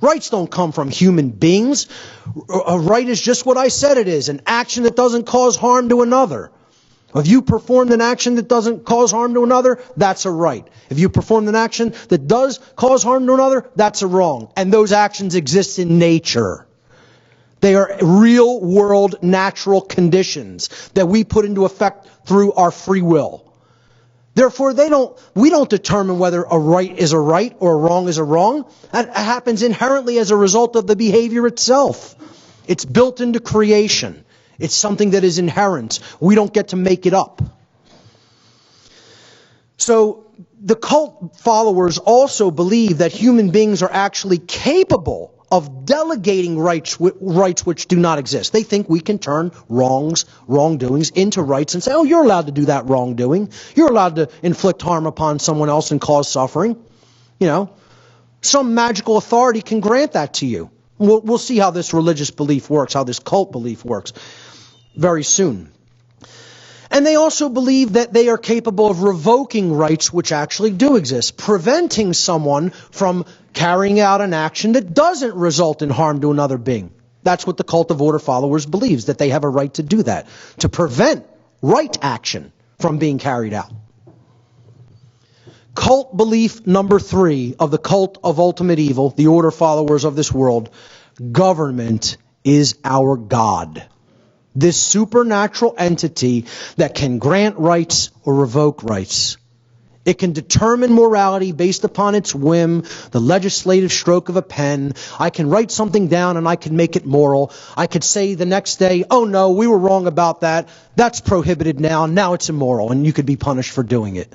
Rights don't come from human beings. A right is just what I said it is, an action that doesn't cause harm to another. If you performed an action that doesn't cause harm to another, that's a right. If you performed an action that does cause harm to another, that's a wrong. And those actions exist in nature. They are real world natural conditions that we put into effect through our free will. Therefore, we don't determine whether a right is a right or a wrong is a wrong. That happens inherently as a result of the behavior itself. It's built into creation. It's something that is inherent. We don't get to make it up. So the cult followers also believe that human beings are actually capable of delegating rights which do not exist. They think we can turn wrongdoings into rights and say, oh, you're allowed to do that wrongdoing. You're allowed to inflict harm upon someone else and cause suffering. You know, some magical authority can grant that to you. We'll see how this religious belief works, how this cult belief works very soon. And they also believe that they are capable of revoking rights which actually do exist, preventing someone from carrying out an action that doesn't result in harm to another being. That's what the cult of order followers believes, that they have a right to do that, to prevent right action from being carried out. Cult belief number 3 of the cult of ultimate evil, the order followers of this world: government is our God. This supernatural entity that can grant rights or revoke rights. It can determine morality based upon its whim, the legislative stroke of a pen. I can write something down and I can make it moral. I could say the next day, oh no, we were wrong about that. That's prohibited now. Now it's immoral, and you could be punished for doing it.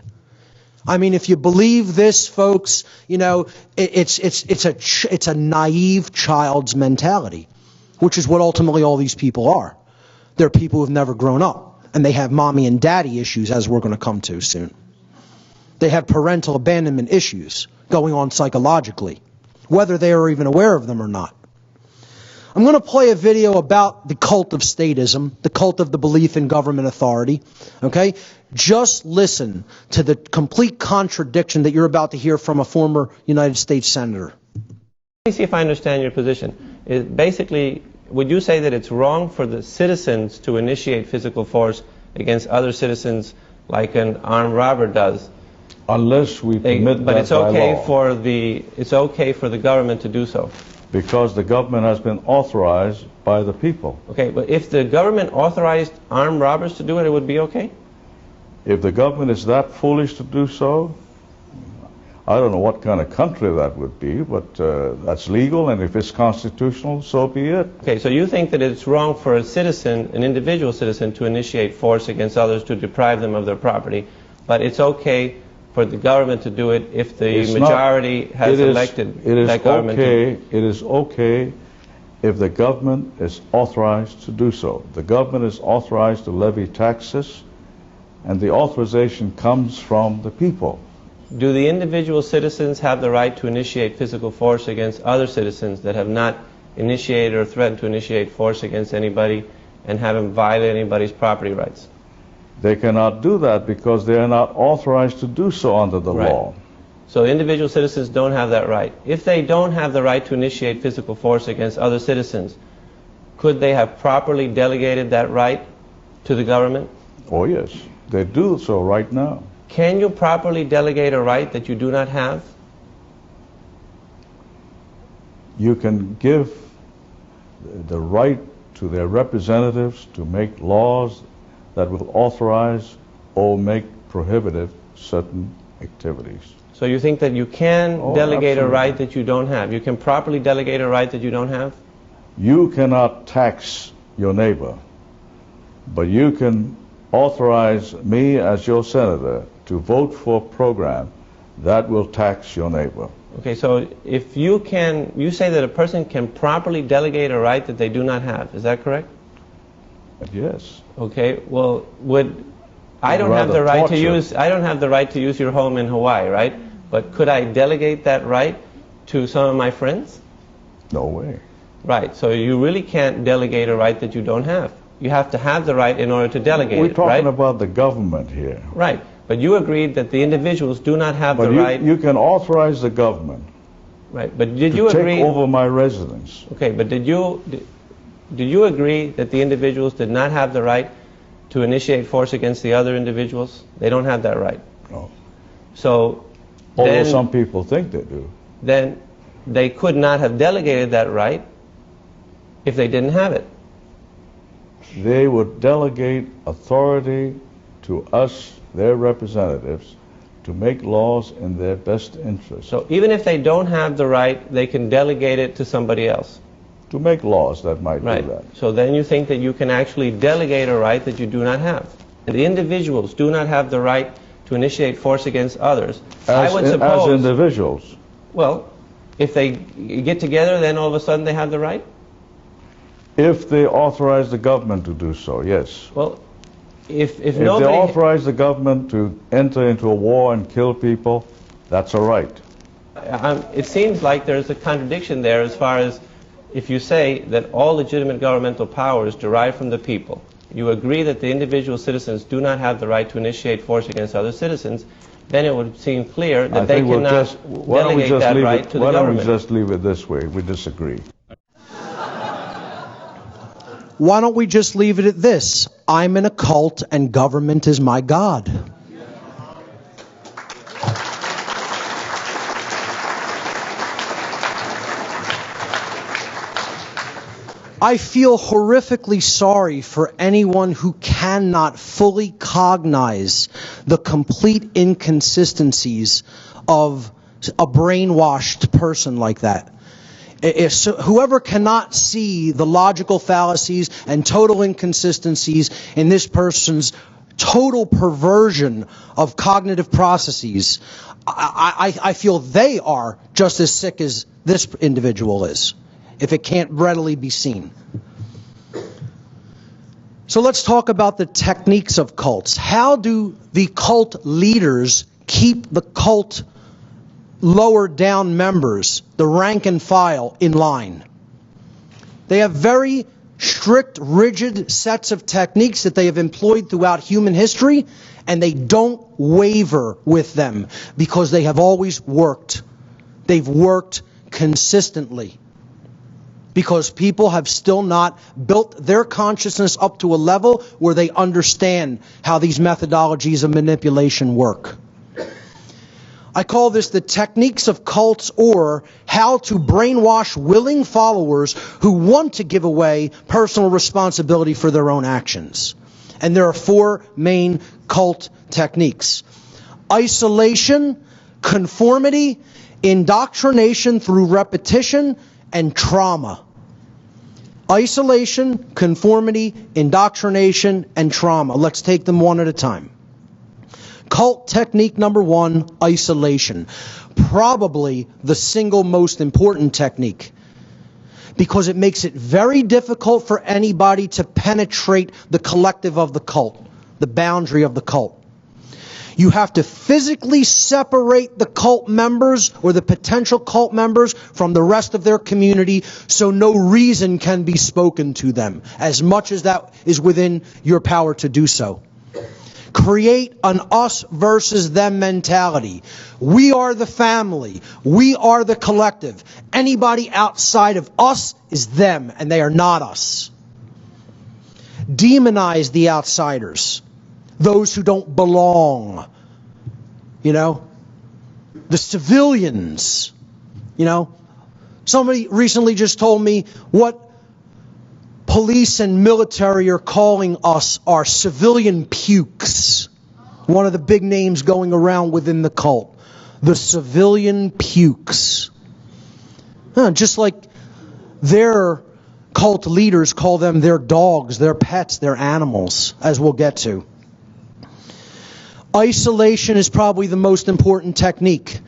I mean, if you believe this, folks, you know, it's a naive child's mentality, which is what ultimately all these people are. They're people who have never grown up, and they have mommy and daddy issues, as we're going to come to soon. They have parental abandonment issues going on psychologically, whether they are even aware of them or not. I'm going to play a video about the cult of statism, the cult of the belief in government authority. Okay? Just listen to the complete contradiction that you're about to hear from a former United States Senator. Let me see if I understand your position. Basically, would you say that it's wrong for the citizens to initiate physical force against other citizens like an armed robber does? Unless we permit but that it's okay by law. It's okay for the government to do so. Because the government has been authorized by the people. Okay, but if the government authorized armed robbers to do it, it would be okay? If the government is that foolish to do so, I don't know what kind of country that would be, but that's legal, and if it's constitutional, so be it. Okay, so you think that it's wrong for a citizen, an individual citizen, to initiate force against others to deprive them of their property, but it's okay for the government to do it if the majority has elected that government to do it? It is okay if the government is authorized to do so. The government is authorized to levy taxes and the authorization comes from the people. Do the individual citizens have the right to initiate physical force against other citizens that have not initiated or threatened to initiate force against anybody and haven't violated anybody's property rights? They cannot do that because they are not authorized to do so under the law. So individual citizens don't have that right. If they don't have the right to initiate physical force against other citizens, could they have properly delegated that right to the government? Oh yes, they do so right now. Can you properly delegate a right that you do not have? You can give the right to their representatives to make laws that will authorize or make prohibitive certain activities. So you think that you can delegate absolutely. a right that you don't have? You can properly delegate a right that you don't have? You cannot tax your neighbor, but you can authorize me as your senator to vote for a program that will tax your neighbor. Okay, so if you say that a person can properly delegate a right that they do not have, is that correct? Yes. Okay, well, I don't have the right to use your home in Hawaii, right? But could I delegate that right to some of my friends? No way. Right, so you really can't delegate a right that you don't have. You have to have the right in order to delegate it, We're talking right? about the government here. Right, but you agreed that the individuals do not have But the right. you can authorize the government Right, but did to you take agree? over my residence. Okay, but did you agree that the individuals did not have the right to initiate force against the other individuals? They don't have that right. No. So Although then, some people think they do. then they could not have delegated that right if they didn't have it. They would delegate authority to us, their representatives, to make laws in their best interest. So even if they don't have the right, they can delegate it to somebody else. To make laws that might Right. do that. So then you think that you can actually delegate a right that you do not have. The individuals do not have the right to initiate force against others. I would suppose. As individuals. Well, if they get together, then all of a sudden they have the right? If they authorize the government to do so, yes. Well, if If they nobody... authorize the government to enter into a war and kill people, that's a right. It seems like there's a contradiction there as far as if you say that all legitimate governmental powers derive from the people. You agree that the individual citizens do not have the right to initiate force against other citizens, then it would seem clear that they cannot delegate that right to the Why don't we government. just leave it this way? We disagree. Why don't we just leave it at this? I'm in a cult and government is my God. I feel horrifically sorry for anyone who cannot fully cognize the complete inconsistencies of a brainwashed person like that. Whoever cannot see the logical fallacies and total inconsistencies in this person's total perversion of cognitive processes, I feel they are just as sick as this individual is, if it can't readily be seen. So let's talk about the techniques of cults. How do the cult leaders keep the cult lower down members, the rank and file, in line? They have very strict, rigid sets of techniques that they have employed throughout human history, and they don't waver with them because they have always worked. They've worked consistently because people have still not built their consciousness up to a level where they understand how these methodologies of manipulation work. I call this the techniques of cults, or how to brainwash willing followers who want to give away personal responsibility for their own actions. And there are four main cult techniques: isolation, conformity, indoctrination through repetition, and trauma. Isolation, conformity, indoctrination, and trauma. Let's take them one at a time. Cult technique number one, isolation. Probably the single most important technique, because it makes it very difficult for anybody to penetrate the collective of the cult. the boundary of the cult. You have to physically separate the cult members or the potential cult members from the rest of their community so no reason can be spoken to them, as much as that is within your power to do so. Create an us versus them mentality. We are the family. We are the collective. Anybody outside of us is them, and they are not us. Demonize the outsiders. Those who don't belong, the civilians, Somebody recently just told me what police and military are calling us are civilian pukes. One of the big names going around within the cult. The civilian pukes. Just like their cult leaders call them their dogs, their pets, their animals, as we'll get to. Isolation is probably the most important technique.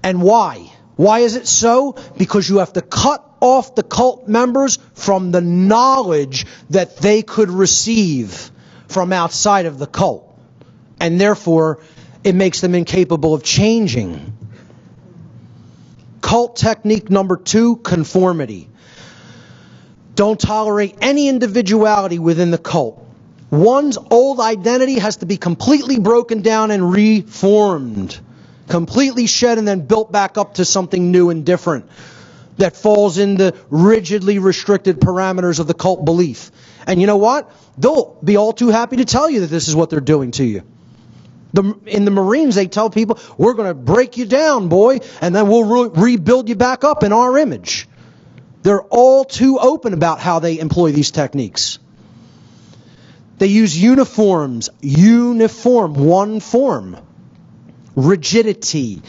And why? Why is it so? Because you have to cut off the cult members from the knowledge that they could receive from outside of the cult. And therefore, it makes them incapable of changing. Cult technique number 2, conformity. Don't tolerate any individuality within the cult. One's old identity has to be completely broken down and reformed. Completely shed and then built back up to something new and different that falls in the rigidly restricted parameters of the cult belief. And you know what? They'll be all too happy to tell you that this is what they're doing to you. In the Marines, they tell people, we're going to break you down, boy, and then we'll rebuild you back up in our image. They're all too open about how they employ these techniques. They use uniforms. Uniform, one form. Rigidity.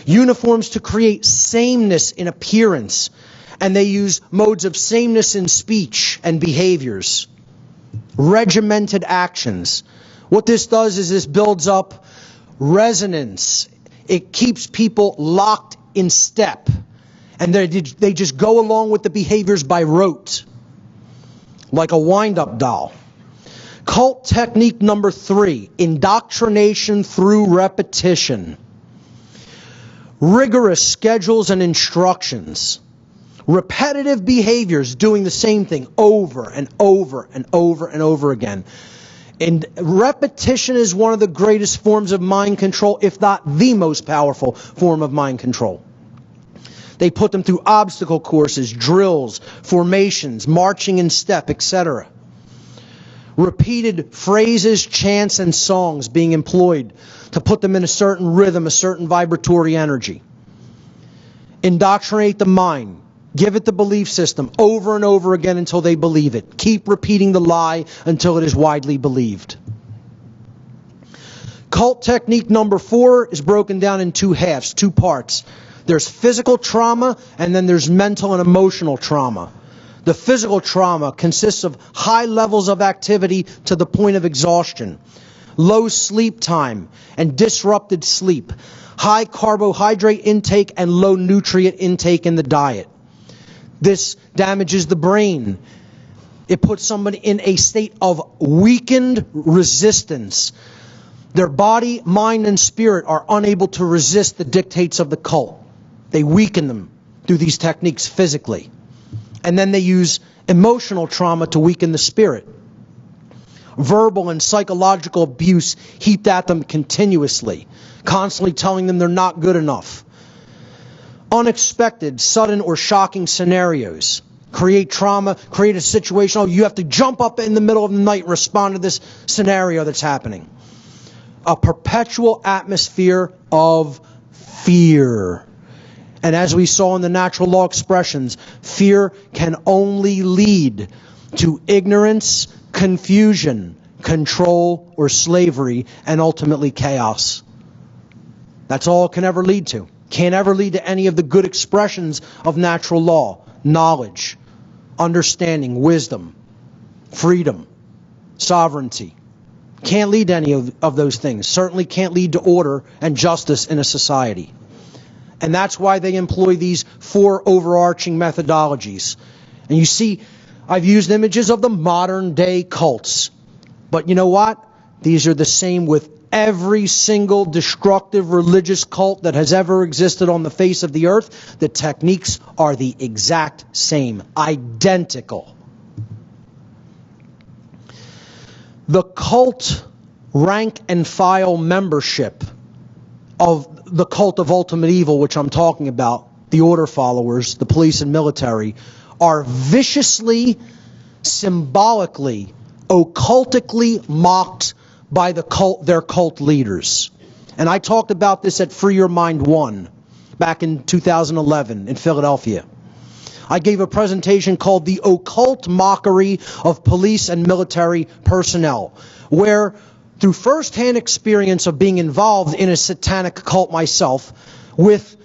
Uniforms to create sameness in appearance. And they use modes of sameness in speech and behaviors. Regimented actions. What this does is this builds up resonance. It keeps people locked in step. And they just go along with the behaviors by rote. Like a wind-up doll. Cult technique number 3, indoctrination through repetition. Rigorous schedules and instructions. Repetitive behaviors, doing the same thing over and over and over and over again. And repetition is one of the greatest forms of mind control, if not the most powerful form of mind control. They put them through obstacle courses, drills, formations, marching in step, etc. Repeated phrases, chants, and songs being employed to put them in a certain rhythm, a certain vibratory energy. Indoctrinate the mind. Give it the belief system over and over again until they believe it. Keep repeating the lie until it is widely believed. Cult technique number 4 is broken down in 2 halves, 2 parts. There's physical trauma and then there's mental and emotional trauma. The physical trauma consists of high levels of activity to the point of exhaustion, low sleep time and disrupted sleep, high carbohydrate intake and low nutrient intake in the diet. This damages the brain. It puts somebody in a state of weakened resistance. Their body, mind, and spirit are unable to resist the dictates of the cult. They weaken them through these techniques physically. And then they use emotional trauma to weaken the spirit. Verbal and psychological abuse heaped at them continuously, constantly telling them they're not good enough. Unexpected, sudden, or shocking scenarios create trauma, create a situation. Oh, you have to jump up in the middle of the night and respond to this scenario that's happening. A perpetual atmosphere of fear. And as we saw in the natural law expressions, fear can only lead to ignorance, confusion, control, or slavery, and ultimately chaos. That's all it can ever lead to. Can't ever lead to any of the good expressions of natural law, knowledge, understanding, wisdom, freedom, sovereignty. Can't lead to any of those things. Certainly can't lead to order and justice in a society. And that's why they employ these 4 overarching methodologies. And you see, I've used images of the modern day cults. But you know what? These are the same with every single destructive religious cult that has ever existed on the face of the earth. The techniques are the exact same, identical. The cult rank and file membership of the cult of ultimate evil, which I'm talking about, the order followers, the police and military, are viciously, symbolically, occultically mocked by their cult leaders. And I talked about this at Free Your Mind 1 back in 2011 in Philadelphia. I gave a presentation called The Occult Mockery of Police and Military Personnel, where through firsthand experience of being involved in a satanic cult myself with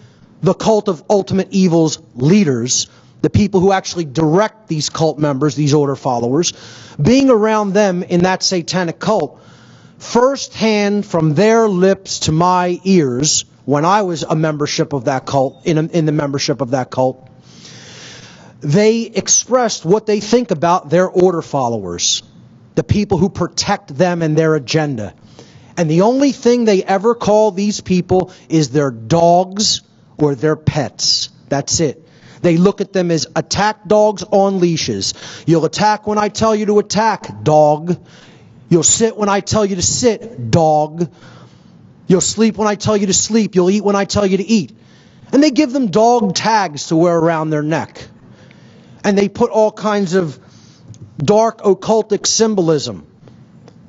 the cult of ultimate evil's leaders, the people who actually direct these cult members, these order followers, being around them in that satanic cult, firsthand from their lips to my ears, when I was a membership of that cult, in the membership of that cult, they expressed what they think about their order followers, the people who protect them and their agenda. And the only thing they ever call these people is their dogs or their pets. That's it. They look at them as attack dogs on leashes. You'll attack when I tell you to attack, dog. You'll sit when I tell you to sit, dog. You'll sleep when I tell you to sleep. You'll eat when I tell you to eat. And they give them dog tags to wear around their neck. And they put all kinds of dark occultic symbolism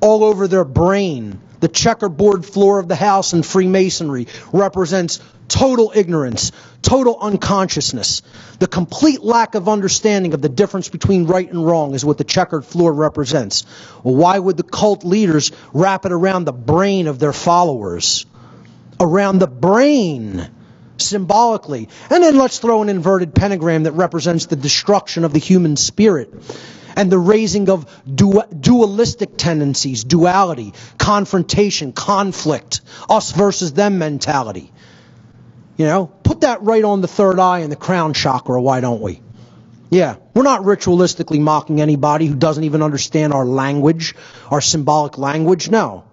all over their brain. The checkerboard floor of the house in Freemasonry represents total ignorance, total unconsciousness. The complete lack of understanding of the difference between right and wrong is what the checkered floor represents. Well, why would the cult leaders wrap it around the brain of their followers? Around the brain, symbolically. And then let's throw an inverted pentagram that represents the destruction of the human spirit and the raising of dualistic tendencies, duality, confrontation, conflict, us versus them mentality. You know, put that right on the third eye and the crown chakra, why don't we? Yeah, we're not ritualistically mocking anybody who doesn't even understand our language, our symbolic language. No.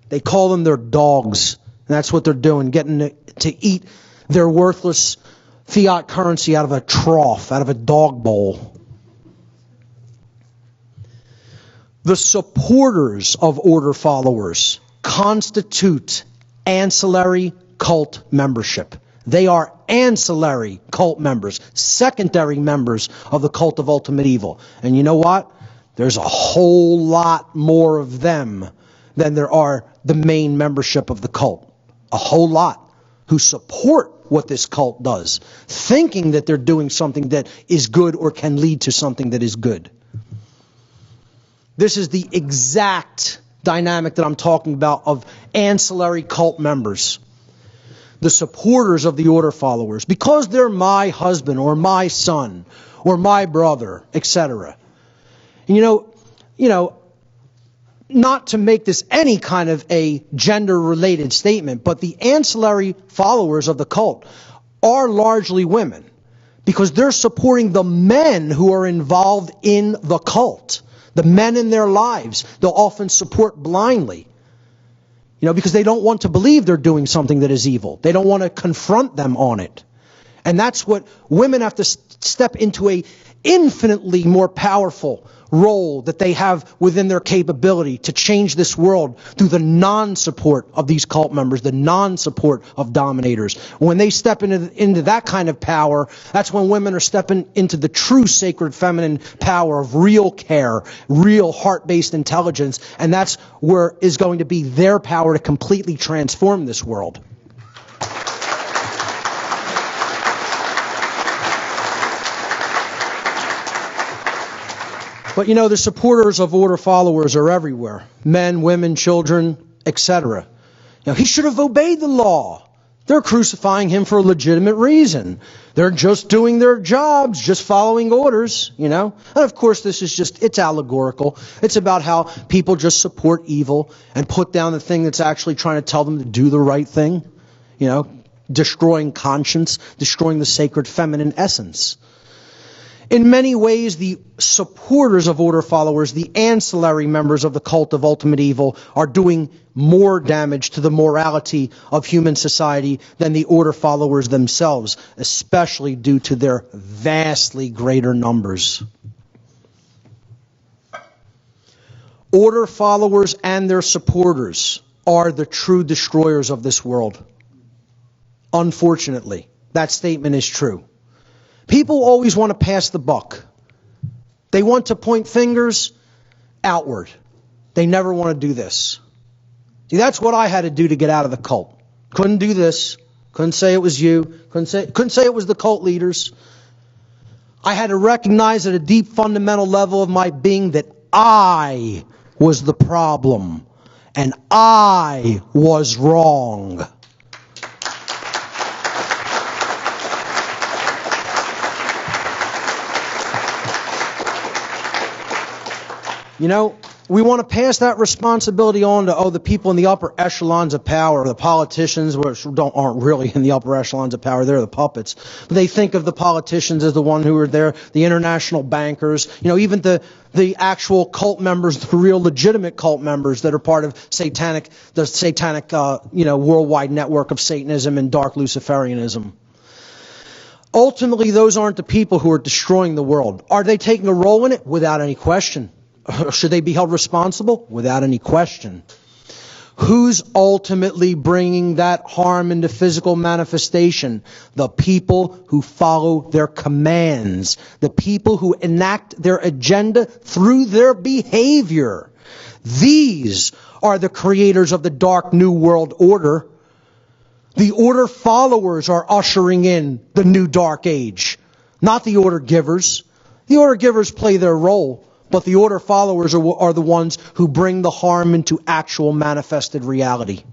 They call them their dogs, and that's what they're doing, getting to eat their worthless fiat currency out of a trough, out of a dog bowl. The supporters of order followers constitute ancillary cult membership. They are ancillary cult members, secondary members of the cult of ultimate evil. And you know what? There's a whole lot more of them than there are the main membership of the cult. A whole lot who support what this cult does, thinking that they're doing something that is good or can lead to something that is good. This is the exact dynamic that I'm talking about of ancillary cult members. The supporters of the order followers, because they're my husband or my son or my brother, etc. And you know, not to make this any kind of a gender-related statement, but the ancillary followers of the cult are largely women because they're supporting the men who are involved in the cult. The men in their lives, they'll often support blindly. You know, because they don't want to believe they're doing something that is evil. They don't want to confront them on it. And that's what women have to step into, a infinitely more powerful role that they have within their capability to change this world through the non-support of these cult members, the non-support of dominators. When they step into that kind of power, that's when women are stepping into the true sacred feminine power of real care, real heart-based intelligence, and that's where is going to be their power to completely transform this world. But you know, the supporters of order followers are everywhere. Men, women, children, etc. You know, he should have obeyed the law. They're crucifying him for a legitimate reason. They're just doing their jobs, just following orders, you know. And of course, this is it's allegorical. It's about how people just support evil and put down the thing that's actually trying to tell them to do the right thing. You know, destroying conscience, destroying the sacred feminine essence. In many ways, the supporters of order followers, the ancillary members of the cult of ultimate evil, are doing more damage to the morality of human society than the order followers themselves, especially due to their vastly greater numbers. Order followers and their supporters are the true destroyers of this world. Unfortunately, that statement is true. People always want to pass the buck. They want to point fingers outward. They never want to do this. See, that's what I had to do to get out of the cult. Couldn't do this. Couldn't say it was you. Couldn't say it was the cult leaders. I had to recognize at a deep fundamental level of my being that I was the problem and I was wrong. You know, we want to pass that responsibility on to, the people in the upper echelons of power, the politicians, which aren't really in the upper echelons of power, they're the puppets. But they think of the politicians as the one who are there, the international bankers, even the actual cult members, the real legitimate cult members that are part of the satanic, worldwide network of Satanism and dark Luciferianism. Ultimately, those aren't the people who are destroying the world. Are they taking a role in it? Without any question. Should they be held responsible? Without any question. Who's ultimately bringing that harm into physical manifestation? The people who follow their commands. The people who enact their agenda through their behavior. These are the creators of the dark New World Order. The order followers are ushering in the new dark age, not the order givers. The order givers play their role. But the order followers are the ones who bring the harm into actual manifested reality.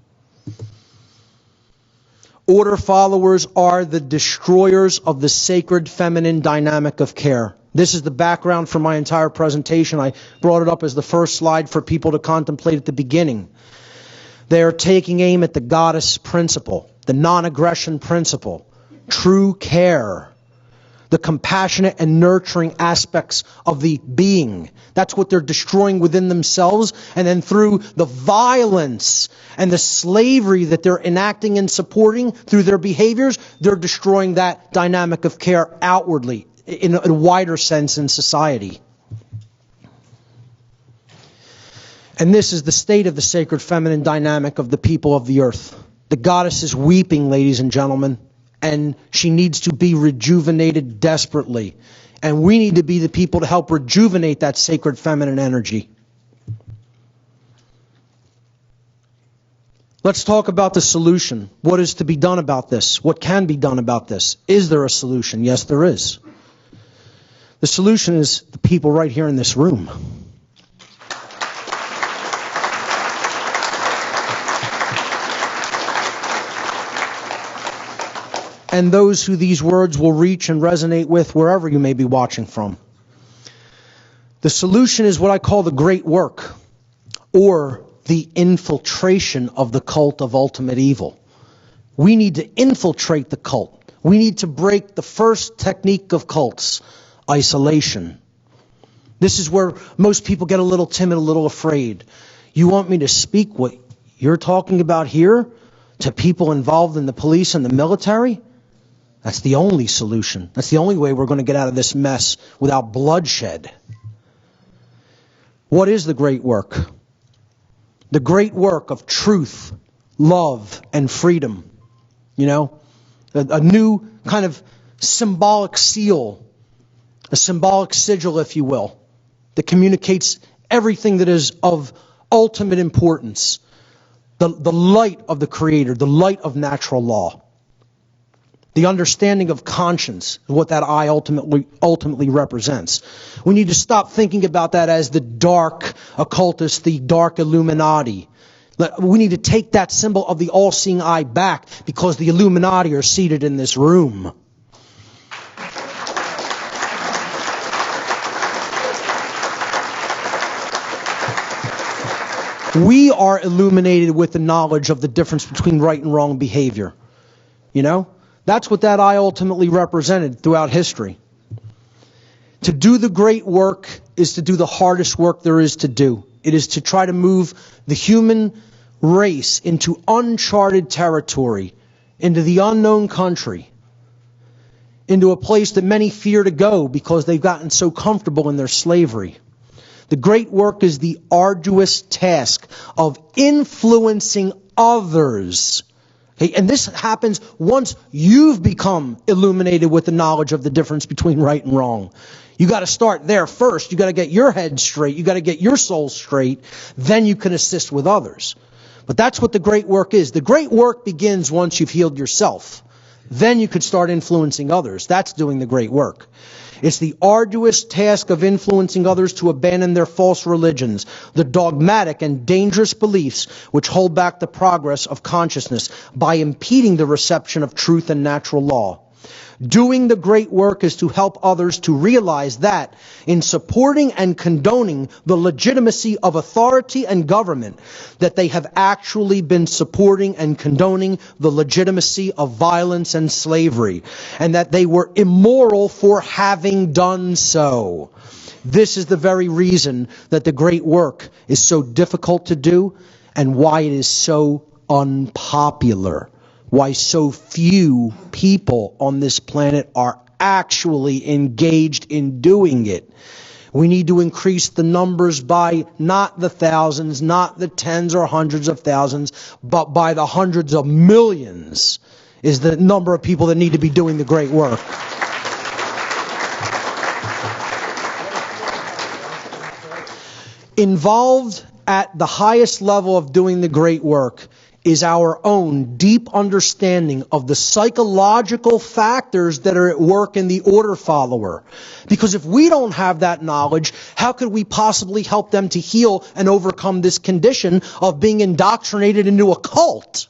Order followers are the destroyers of the sacred feminine dynamic of care. This is the background for my entire presentation. I brought it up as the first slide for people to contemplate at the beginning. They are taking aim at the goddess principle, the non-aggression principle, true care, the compassionate and nurturing aspects of the being. That's what they're destroying within themselves. And then through the violence and the slavery that they're enacting and supporting through their behaviors, they're destroying that dynamic of care outwardly in a wider sense in society. And this is the state of the sacred feminine dynamic of the people of the earth. The goddess is weeping, ladies and gentlemen. And she needs to be rejuvenated desperately. And we need to be the people to help rejuvenate that sacred feminine energy. Let's talk about the solution. What is to be done about this? What can be done about this? Is there a solution? Yes, there is. The solution is the people right here in this room. And those who these words will reach and resonate with wherever you may be watching from. The solution is what I call the great work, or the infiltration of the cult of ultimate evil. We need to infiltrate the cult. We need to break the first technique of cults, isolation. This is where most people get a little timid, a little afraid. You want me to speak what you're talking about here to people involved in the police and the military? That's the only solution. That's the only way we're going to get out of this mess without bloodshed. What is the great work? The great work of truth, love, and freedom. A new kind of symbolic seal, a symbolic sigil, if you will, that communicates everything that is of ultimate importance. The light of the Creator, the light of natural law. The understanding of conscience, what that I ultimately represents. We need to stop thinking about that as the dark occultists, the dark Illuminati. We need to take that symbol of the all-seeing eye back, because the Illuminati are seated in this room. We are illuminated with the knowledge of the difference between right and wrong behavior. That's what that eye ultimately represented throughout history. To do the great work is to do the hardest work there is to do. It is to try to move the human race into uncharted territory, into the unknown country, into a place that many fear to go because they've gotten so comfortable in their slavery. The great work is the arduous task of influencing others. Okay? And this happens once you've become illuminated with the knowledge of the difference between right and wrong. You got to start there first. You got to get your head straight. You got to get your soul straight. Then you can assist with others. But that's what the great work is. The great work begins once you've healed yourself. Then you could start influencing others. That's doing the great work. It's the arduous task of influencing others to abandon their false religions, the dogmatic and dangerous beliefs which hold back the progress of consciousness by impeding the reception of truth and natural law. Doing the great work is to help others to realize that in supporting and condoning the legitimacy of authority and government, that they have actually been supporting and condoning the legitimacy of violence and slavery, and that they were immoral for having done so. This is the very reason that the great work is so difficult to do and why it is so unpopular. Why so few people on this planet are actually engaged in doing it. We need to increase the numbers by not the thousands, not the tens or hundreds of thousands, but by the hundreds of millions is the number of people that need to be doing the great work. Involved at the highest level of doing the great work is our own deep understanding of the psychological factors that are at work in the order follower. Because if we don't have that knowledge, how could we possibly help them to heal and overcome this condition of being indoctrinated into a cult?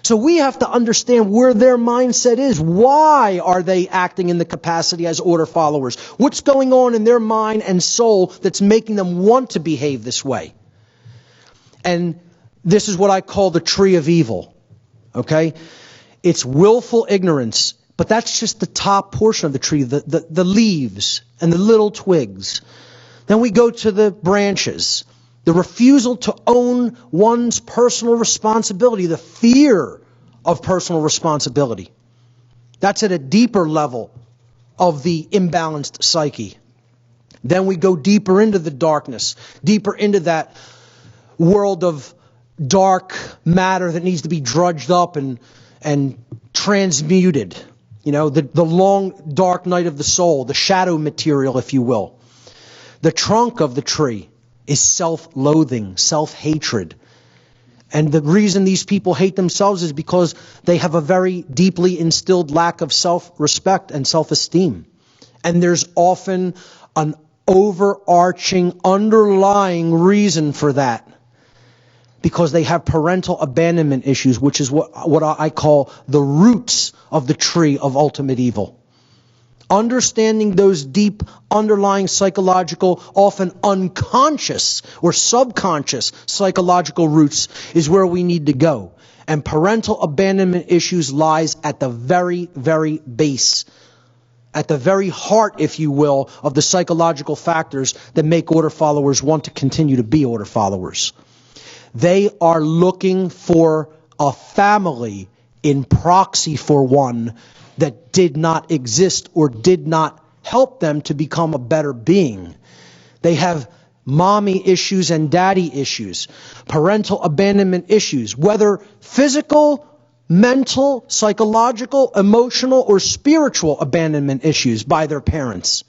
So we have to understand where their mindset is. Why are they acting in the capacity as order followers? What's going on in their mind and soul that's making them want to behave this way? And this is what I call the tree of evil, okay? It's willful ignorance, but that's just the top portion of the tree, the leaves and the little twigs. Then we go to the branches, the refusal to own one's personal responsibility, the fear of personal responsibility. That's at a deeper level of the imbalanced psyche. Then we go deeper into the darkness, deeper into that world of dark matter that needs to be drudged up and transmuted. You know, the long dark night of the soul, the shadow material, if you will. The trunk of the tree is self-loathing, self-hatred. And the reason these people hate themselves is because they have a very deeply instilled lack of self-respect and self-esteem. And there's often an overarching, underlying reason for that. Because they have parental abandonment issues, which is what I call the roots of the tree of ultimate evil. Understanding those deep underlying psychological, often unconscious or subconscious psychological roots is where we need to go. And parental abandonment issues lies at the very, very base, at the very heart, if you will, of the psychological factors that make order followers want to continue to be order followers. They are looking for a family in proxy for one that did not exist or did not help them to become a better being. They have mommy issues and daddy issues, parental abandonment issues, whether physical, mental, psychological, emotional, or spiritual abandonment issues by their parents.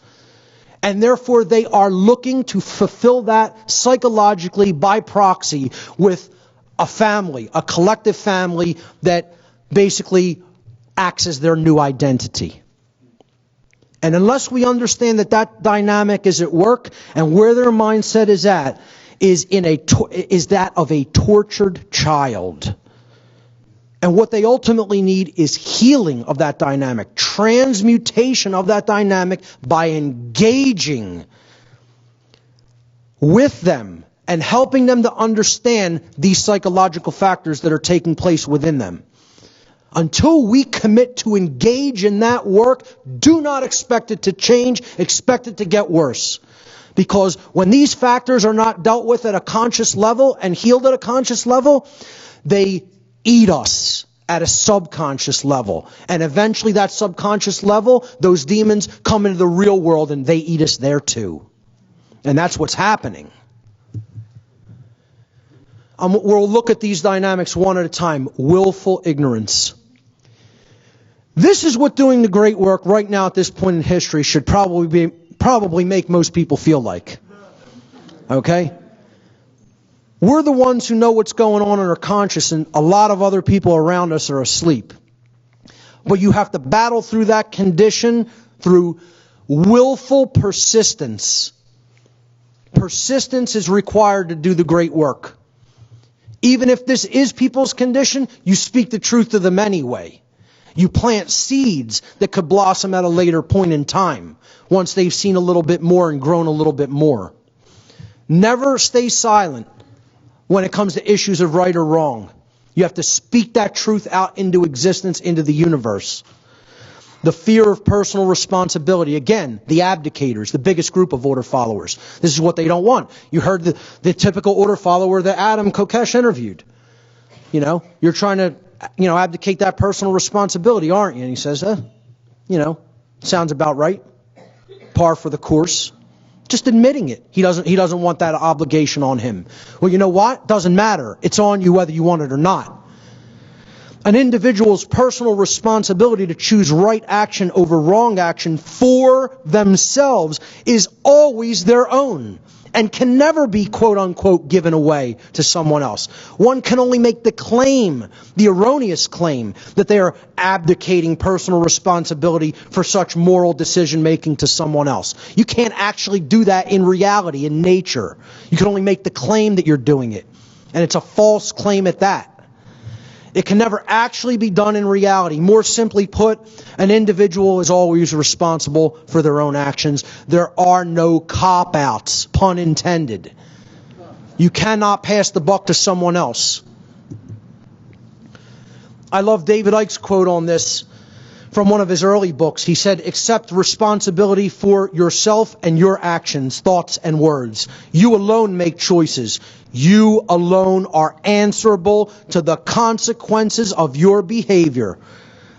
And therefore, they are looking to fulfill that psychologically by proxy with a family, a collective family that basically acts as their new identity. And unless we understand that that dynamic is at work and where their mindset is at, is that of a tortured child. And what they ultimately need is healing of that dynamic, transmutation of that dynamic by engaging with them and helping them to understand these psychological factors that are taking place within them. Until we commit to engage in that work, do not expect it to change, expect it to get worse. Because when these factors are not dealt with at a conscious level and healed at a conscious level, they eat us at a subconscious level. And eventually that subconscious level, those demons come into the real world and they eat us there too. And that's what's happening. We'll look at these dynamics one at a time. Willful ignorance. This is what doing the great work right now at this point in history should probably make most people feel like. Okay? We're the ones who know what's going on and are conscious, and a lot of other people around us are asleep. But you have to battle through that condition through willful persistence. Persistence is required to do the great work. Even if this is people's condition, you speak the truth to them anyway. You plant seeds that could blossom at a later point in time, once they've seen a little bit more and grown a little bit more. Never stay silent when it comes to issues of right or wrong. You have to speak that truth out into existence, into the universe. The fear of personal responsibility. Again, the abdicators, the biggest group of order followers. This is what they don't want. You heard the typical order follower that Adam Kokesh interviewed. You're trying to, abdicate that personal responsibility, aren't you? And he says, sounds about right. Par for the course. Just admitting it. He doesn't want that obligation on him. Well, you know what? Doesn't matter. It's on you whether you want it or not. An individual's personal responsibility to choose right action over wrong action for themselves is always their own and can never be, quote unquote, given away to someone else. One can only make the claim, the erroneous claim, that they are abdicating personal responsibility for such moral decision making to someone else. You can't actually do that in reality, in nature. You can only make the claim that you're doing it. And it's a false claim at that. It can never actually be done in reality. More simply put, an individual is always responsible for their own actions. There are no cop-outs, pun intended. You cannot pass the buck to someone else. I love David Icke's quote on this from one of his early books. He said, "Accept responsibility for yourself and your actions, thoughts, and words. You alone make choices. You alone are answerable to the consequences of your behavior.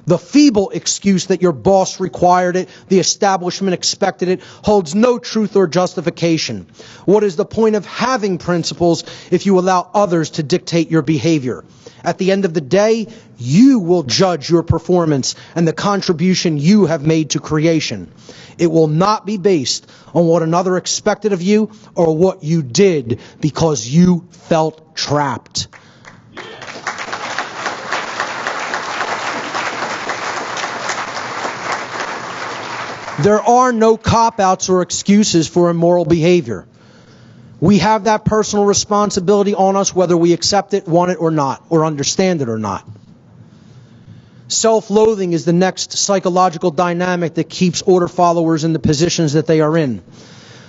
The feeble excuse that your boss required it, the establishment expected it, holds no truth or justification. What is the point of having principles if you allow others to dictate your behavior? At the end of the day, you will judge your performance and the contribution you have made to creation. It will not be based on what another expected of you or what you did because you felt trapped." There are no cop-outs or excuses for immoral behavior. We have that personal responsibility on us whether we accept it, want it or not, or understand it or not. Self-loathing is the next psychological dynamic that keeps order followers in the positions that they are in.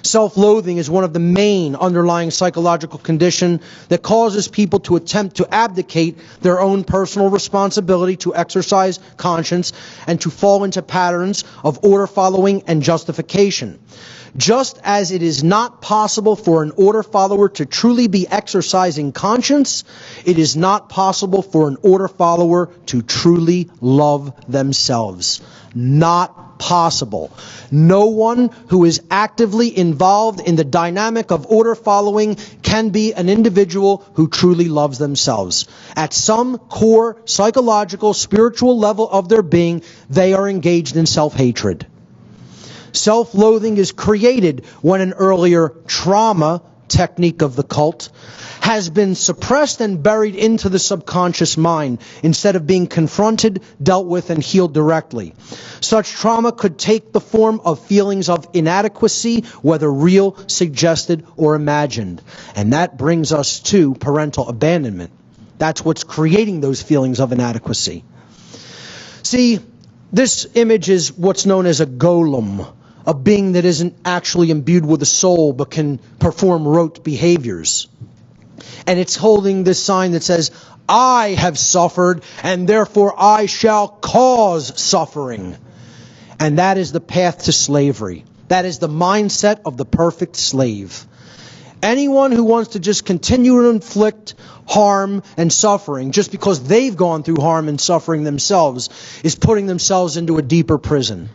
Self-loathing is one of the main underlying psychological conditions that causes people to attempt to abdicate their own personal responsibility to exercise conscience and to fall into patterns of order following and justification. Just as it is not possible for an order follower to truly be exercising conscience, it is not possible for an order follower to truly love themselves. Not possible. No one who is actively involved in the dynamic of order following can be an individual who truly loves themselves. At some core psychological, spiritual level of their being, they are engaged in self-hatred. Self-loathing is created when an earlier trauma technique of the cult has been suppressed and buried into the subconscious mind instead of being confronted, dealt with, and healed directly. Such trauma could take the form of feelings of inadequacy, whether real, suggested, or imagined. And that brings us to parental abandonment. That's what's creating those feelings of inadequacy. See, this image is what's known as a golem, a being that isn't actually imbued with a soul but can perform rote behaviors. And it's holding this sign that says, I have suffered, and therefore I shall cause suffering. And that is the path to slavery. That is the mindset of the perfect slave. Anyone who wants to just continue to inflict harm and suffering just because they've gone through harm and suffering themselves is putting themselves into a deeper prison.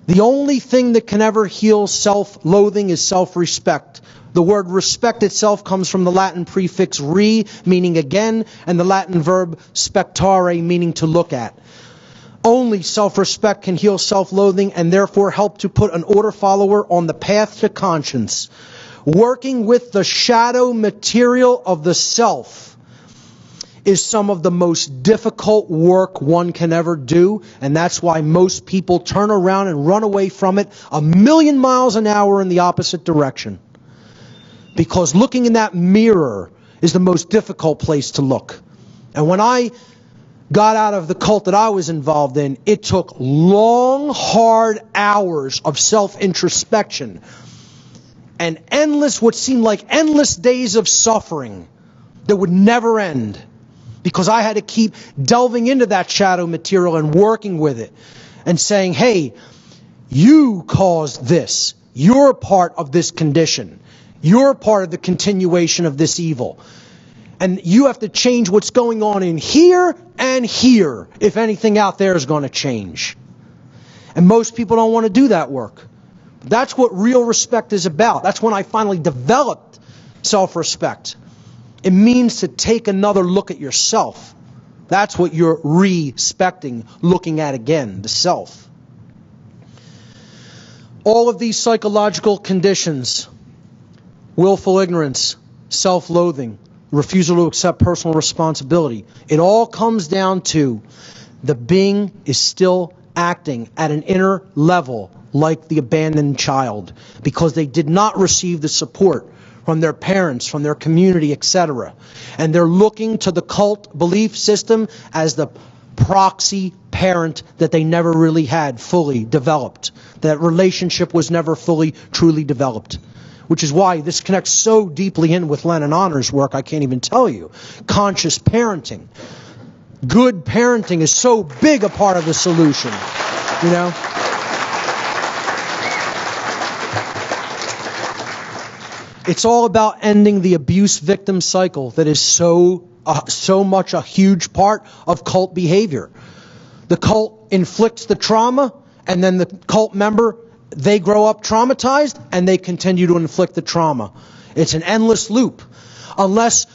The only thing that can ever heal self-loathing is self-respect. The word respect itself comes from the Latin prefix re, meaning again, and the Latin verb spectare, meaning to look at. Only self-respect can heal self-loathing and therefore help to put an order follower on the path to conscience. Working with the shadow material of the self is some of the most difficult work one can ever do, and that's why most people turn around and run away from it 1,000,000 miles an hour in the opposite direction. Because looking in that mirror is the most difficult place to look. And when I got out of the cult that I was involved in, it took long, hard hours of self-introspection and what seemed like endless days of suffering that would never end. Because I had to keep delving into that shadow material and working with it and saying, hey, you caused this. You're part of this condition. You're part of the continuation of this evil. And you have to change what's going on in here and here if anything out there is going to change. And most people don't want to do that work. That's what real respect is about. That's when I finally developed self-respect. It means to take another look at yourself. That's what you're respecting, looking at again, the self. All of these psychological conditions, willful ignorance, self-loathing, refusal to accept personal responsibility, it all comes down to the being is still acting at an inner level like the abandoned child because they did not receive the support from their parents, from their community, etc. And they're looking to the cult belief system as the proxy parent that they never really had fully developed. That relationship was never fully, truly developed. Which is why this connects so deeply in with Len and Honor's work, I can't even tell you. Conscious parenting. Good parenting is so big a part of the solution. You know? It's all about ending the abuse victim cycle that is so much a huge part of cult behavior. The cult inflicts the trauma, and then the cult member, they grow up traumatized, and they continue to inflict the trauma. It's an endless loop. Unless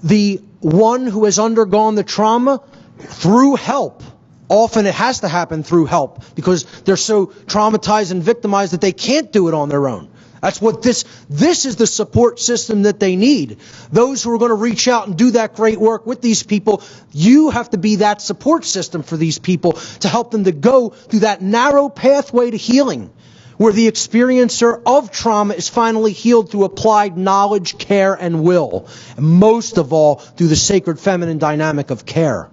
the one who has undergone the trauma, through help, often it has to happen through help, because they're so traumatized and victimized that they can't do it on their own. That's what this is the support system that they need. Those who are going to reach out and do that great work with these people, you have to be that support system for these people to help them to go through that narrow pathway to healing, where the experiencer of trauma is finally healed through applied knowledge, care, and will. And most of all, through the sacred feminine dynamic of care.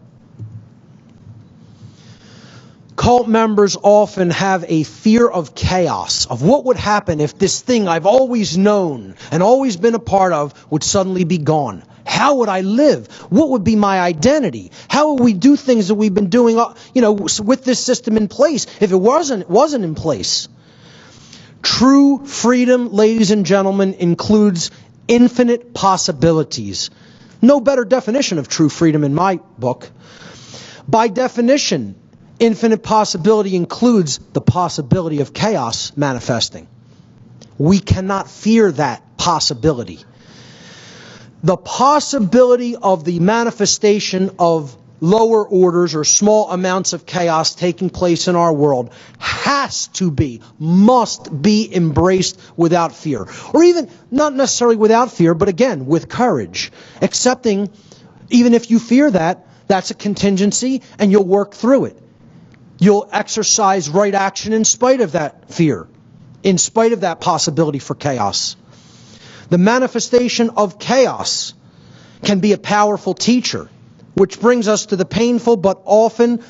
Cult members often have a fear of chaos, of what would happen if this thing I've always known and always been a part of would suddenly be gone. How would I live? What would be my identity? How would we do things that we've been doing, with this system in place if it wasn't in place? True freedom, ladies and gentlemen, includes infinite possibilities. No better definition of true freedom in my book. By definition, infinite possibility includes the possibility of chaos manifesting. We cannot fear that possibility. The possibility of the manifestation of lower orders or small amounts of chaos taking place in our world must be embraced without fear. Or even, not necessarily without fear, but again, with courage. Accepting, even if you fear that, that's a contingency and you'll work through it. You'll exercise right action in spite of that fear, in spite of that possibility for chaos. The manifestation of chaos can be a powerful teacher, which brings us to the painful but often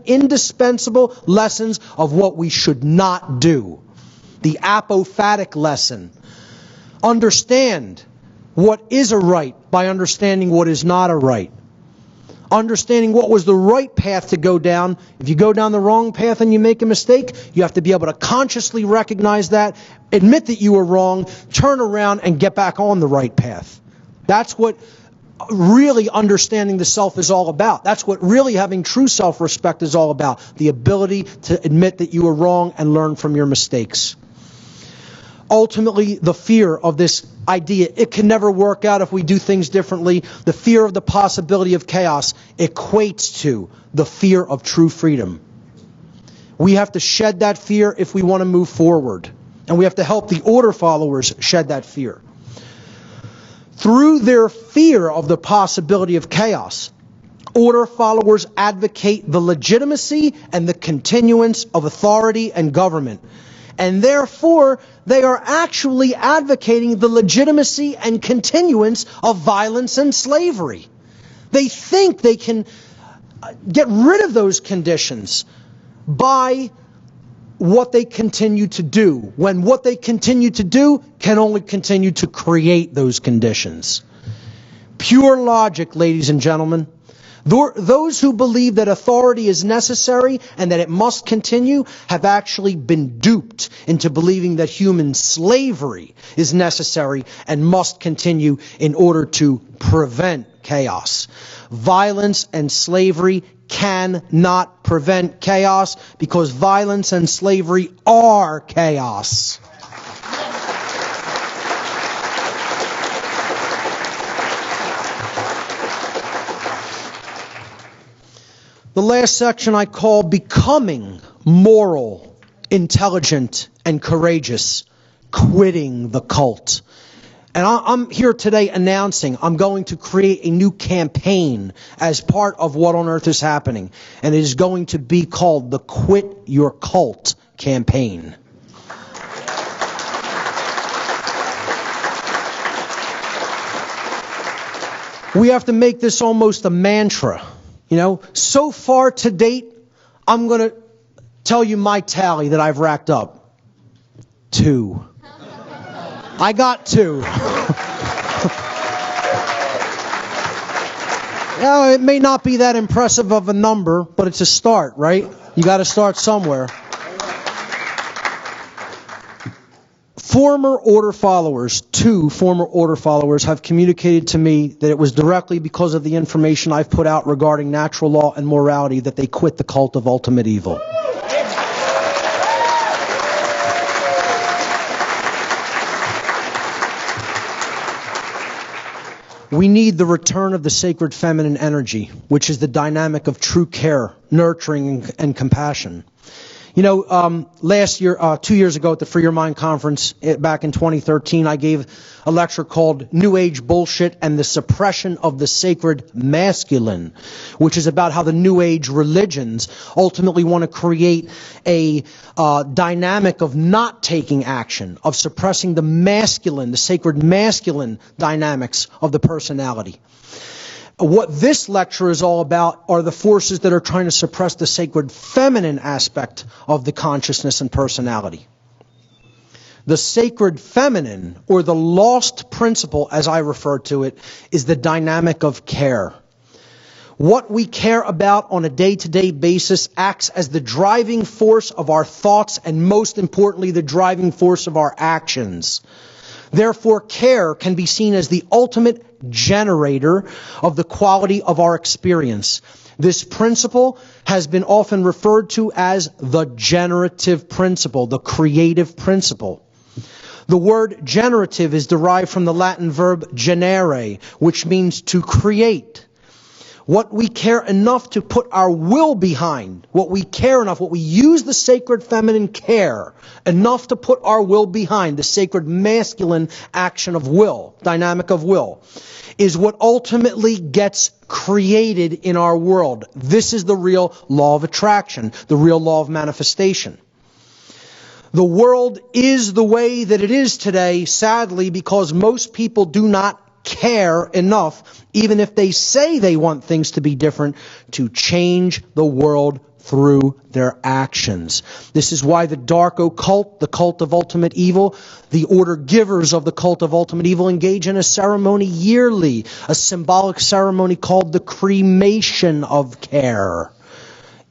indispensable lessons of what we should not do. The apophatic lesson Understand what is a right by understanding what is not a right. Understanding what was the right path to go down. If you go down the wrong path and you make a mistake, you have to be able to consciously recognize that, admit that you were wrong, turn around and get back on the right path. That's what really understanding the self is all about. That's what really having true self-respect is all about. The ability to admit that you were wrong and learn from your mistakes. Ultimately, the fear of this idea, it can never work out if we do things differently. The fear of the possibility of chaos equates to the fear of true freedom. We have to shed that fear if we want to move forward. And we have to help the order followers shed that fear. Through their fear of the possibility of chaos, order followers advocate the legitimacy and the continuance of authority and government. And therefore, they are actually advocating the legitimacy and continuance of violence and slavery. They think they can get rid of those conditions by what they continue to do, when what they continue to do can only continue to create those conditions. Pure logic, ladies and gentlemen. Those who believe that authority is necessary and that it must continue have actually been duped into believing that human slavery is necessary and must continue in order to prevent chaos. Violence and slavery cannot prevent chaos because violence and slavery are chaos. The last section I call Becoming Moral, Intelligent, and Courageous, Quitting the Cult. And I'm here today announcing I'm going to create a new campaign as part of What on Earth is Happening. And it is going to be called the Quit Your Cult campaign. We have to make this almost a mantra. You know, so far to date, I'm going to tell you my tally that I've racked up. 2. I got 2. Yeah, it may not be that impressive of a number, but it's a start, right? You got to start somewhere. Former order followers, 2 former order followers, have communicated to me that it was directly because of the information I've put out regarding natural law and morality that they quit the cult of ultimate evil. We need the return of the sacred feminine energy, which is the dynamic of true care, nurturing, and compassion. You know, last year, 2 years ago at the Free Your Mind conference back in 2013, I gave a lecture called New Age Bullshit and the Suppression of the Sacred Masculine, which is about how the New Age religions ultimately want to create a dynamic of not taking action, of suppressing the masculine, the sacred masculine dynamics of the personality. What this lecture is all about are the forces that are trying to suppress the sacred feminine aspect of the consciousness and personality. The sacred feminine, or the lost principle, as I refer to it, is the dynamic of care. What we care about on a day-to-day basis acts as the driving force of our thoughts and, most importantly, the driving force of our actions. Therefore, care can be seen as the ultimate generator of the quality of our experience. This principle has been often referred to as the generative principle, the creative principle. The word generative is derived from the Latin verb generare, which means to create. What we care enough to put our will behind, what we care enough, what we use the sacred feminine care enough to put our will behind, the sacred masculine action of will, dynamic of will, is what ultimately gets created in our world. This is the real law of attraction, the real law of manifestation. The world is the way that it is today, sadly, because most people do not care enough, even if they say they want things to be different, to change the world through their actions. This is why the dark occult, the cult of ultimate evil, the order givers of the cult of ultimate evil engage in a ceremony yearly, a symbolic ceremony called the cremation of care,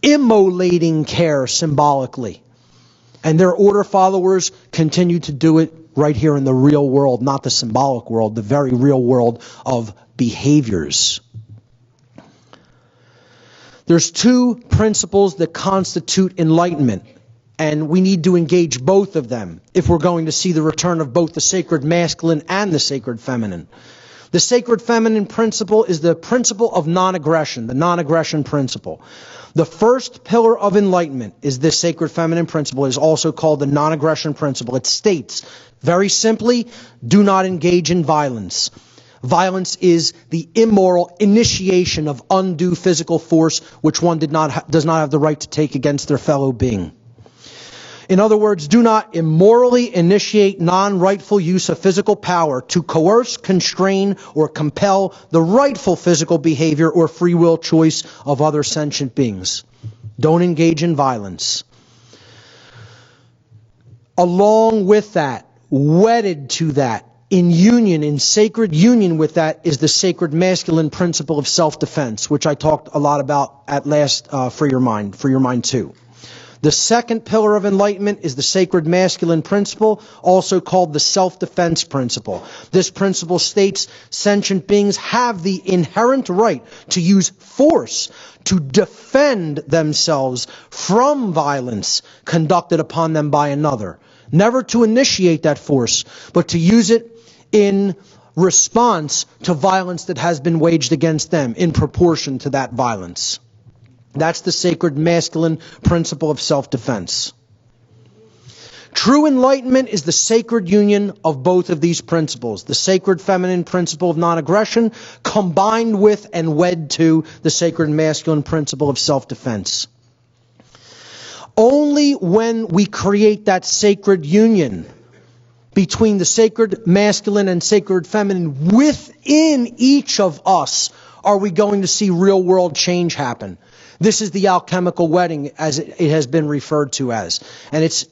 immolating care symbolically. And their order followers continue to do it right here in the real world, not the symbolic world, the very real world of behaviors. There's two principles that constitute enlightenment, and we need to engage both of them if we're going to see the return of both the sacred masculine and the sacred feminine. The sacred feminine principle is the principle of non-aggression, the non-aggression principle. The first pillar of enlightenment is this sacred feminine principle. It is also called the non-aggression principle. It states, very simply, do not engage in violence. Violence is the immoral initiation of undue physical force which one does not have the right to take against their fellow being. In other words, do not immorally initiate non-rightful use of physical power to coerce, constrain, or compel the rightful physical behavior or free will choice of other sentient beings. Don't engage in violence. Along with that, wedded to that, in union, in sacred union with that, is the sacred masculine principle of self-defense, which I talked a lot about at last Free Your Mind 2. The second pillar of enlightenment is the sacred masculine principle, also called the self-defense principle. This principle states sentient beings have the inherent right to use force to defend themselves from violence conducted upon them by another. Never to initiate that force, but to use it in response to violence that has been waged against them in proportion to that violence. That's the sacred masculine principle of self-defense. True enlightenment is the sacred union of both of these principles, the sacred feminine principle of non-aggression combined with and wed to the sacred masculine principle of self-defense. Only when we create that sacred union between the sacred masculine and sacred feminine within each of us are we going to see real world change happen. This is the alchemical wedding, as it has been referred to as. And it's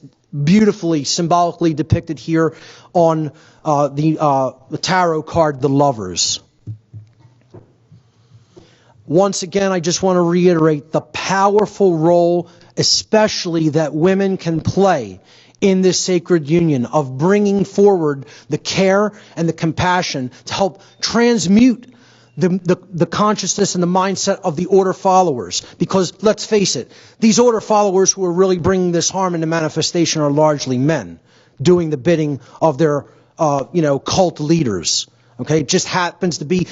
beautifully, symbolically depicted here on the tarot card, the Lovers. Once again, I just want to reiterate the powerful role, especially that women can play in this sacred union of bringing forward the care and the compassion to help transmute the consciousness and the mindset of the order followers. Because let's face it, these order followers who are really bringing this harm into manifestation are largely men doing the bidding of their cult leaders. Okay, it just happens to be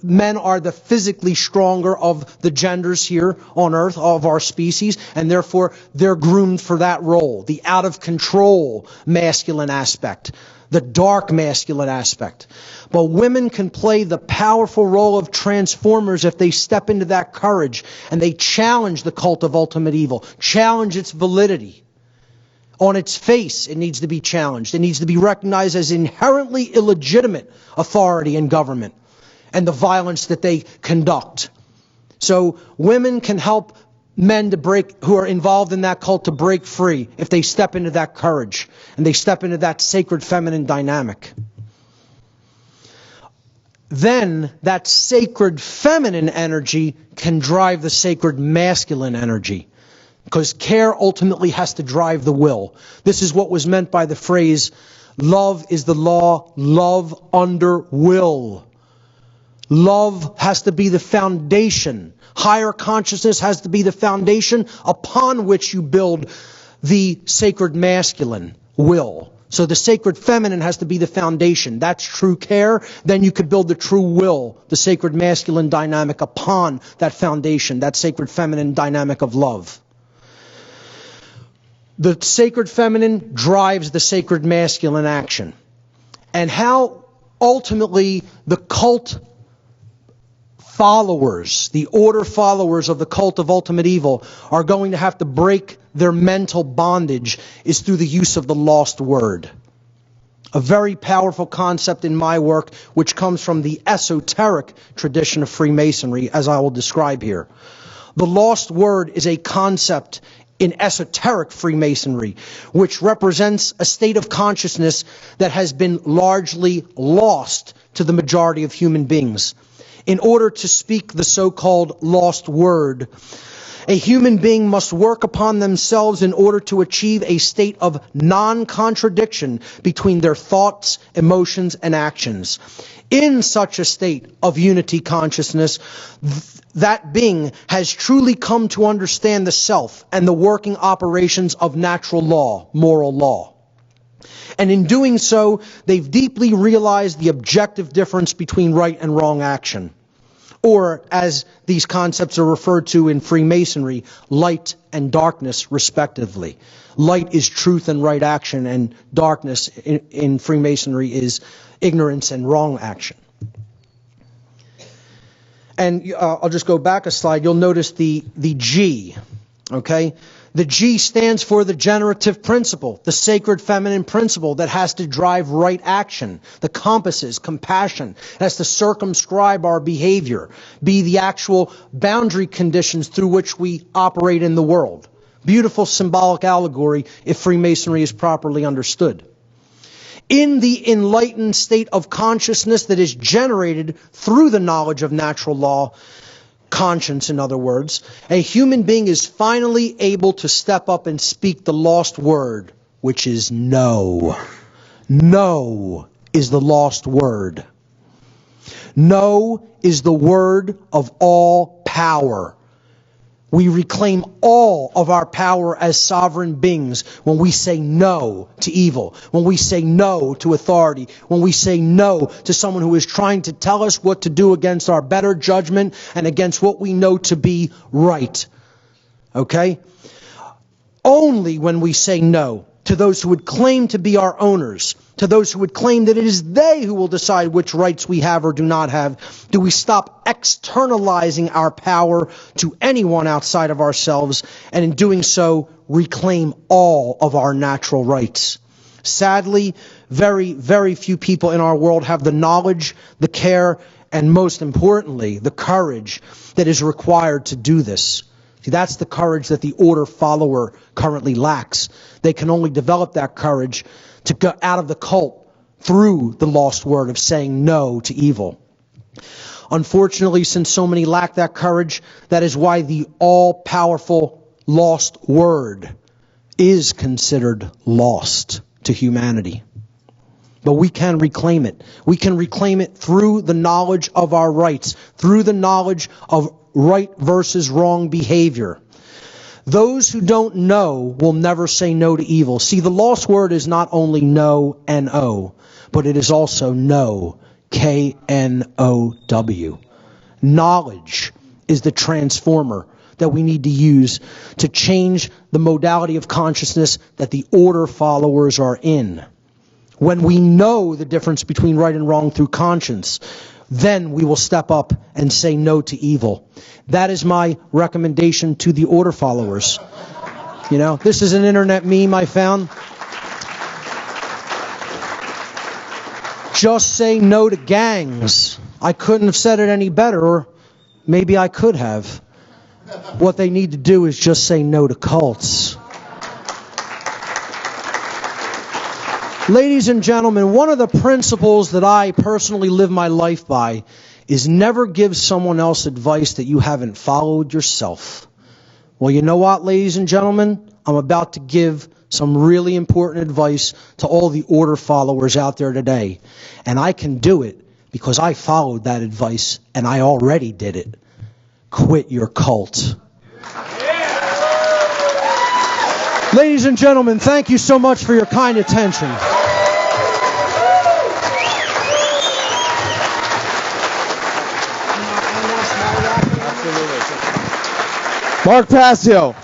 men are the physically stronger of the genders here on Earth, of our species, and therefore they're groomed for that role, the out of control masculine aspect, the dark masculine aspect. But women can play the powerful role of transformers if they step into that courage and they challenge the cult of ultimate evil, challenge its validity. On its face, it needs to be challenged. It needs to be recognized as inherently illegitimate authority and government and the violence that they conduct. So women can help men who are involved in that cult to break free if they step into that courage and they step into that sacred feminine dynamic. Then that sacred feminine energy can drive the sacred masculine energy. Because care ultimately has to drive the will. This is what was meant by the phrase, love is the law, love under will. Love has to be the foundation. Higher consciousness has to be the foundation upon which you build the sacred masculine will. So the sacred feminine has to be the foundation. That's true care. Then you could build the true will, the sacred masculine dynamic upon that foundation, that sacred feminine dynamic of love. The sacred feminine drives the sacred masculine action. And how ultimately the cult followers, the order followers of the cult of ultimate evil are going to have to break their mental bondage is through the use of the lost word. a very powerful concept in my work, which comes from the esoteric tradition of Freemasonry, as I will describe here. The lost word is a concept in esoteric Freemasonry, which represents a state of consciousness that has been largely lost to the majority of human beings. In order to speak the so-called lost word, a human being must work upon themselves in order to achieve a state of non-contradiction between their thoughts, emotions, and actions. In such a state of unity consciousness, that being has truly come to understand the self and the working operations of natural law, moral law. And in doing so, they've deeply realized the objective difference between right and wrong action. Or, as these concepts are referred to in Freemasonry, light and darkness, respectively. Light is truth and right action, and darkness in Freemasonry is ignorance and wrong action. And I'll just go back a slide. You'll notice the G, okay? The G stands for the generative principle, the sacred feminine principle that has to drive right action. The compass is compassion. It has to circumscribe our behavior, be the actual boundary conditions through which we operate in the world. Beautiful symbolic allegory if Freemasonry is properly understood. In the enlightened state of consciousness that is generated through the knowledge of natural law, conscience, in other words, a human being is finally able to step up and speak the lost word, which is no. No is the lost word. No is the word of all power. We reclaim all of our power as sovereign beings when we say no to evil, when we say no to authority, when we say no to someone who is trying to tell us what to do against our better judgment and against what we know to be right. Okay? Only when we say no to those who would claim to be our owners, to those who would claim that it is they who will decide which rights we have or do not have, do we stop externalizing our power to anyone outside of ourselves, and in doing so, reclaim all of our natural rights. Sadly, very, very few people in our world have the knowledge, the care, and most importantly, the courage that is required to do this. See, that's the courage that the order follower currently lacks. They can only develop that courage to get out of the cult through the lost word of saying no to evil. Unfortunately, since so many lack that courage, that is why the all-powerful lost word is considered lost to humanity. But we can reclaim it. We can reclaim it through the knowledge of our rights, through the knowledge of right versus wrong behavior. Those who don't know will never say no to evil. See, the lost word is not only no, N-O, but it is also know, K-N-O-W. Knowledge is the transformer that we need to use to change the modality of consciousness that the order followers are in. When we know the difference between right and wrong through conscience, then we will step up and say no to evil. That is my recommendation to the order followers. You know, this is an internet meme I found. Just say no to gangs. I couldn't have said it any better, or maybe I could have. What they need to do is just say no to cults. Ladies and gentlemen, one of the principles that I personally live my life by is never give someone else advice that you haven't followed yourself. Well, you know what, ladies and gentlemen? I'm about to give some really important advice to all the order followers out there today. And I can do it because I followed that advice and I already did it. Quit your cult. Ladies and gentlemen, thank you so much for your kind attention. Mark Passio.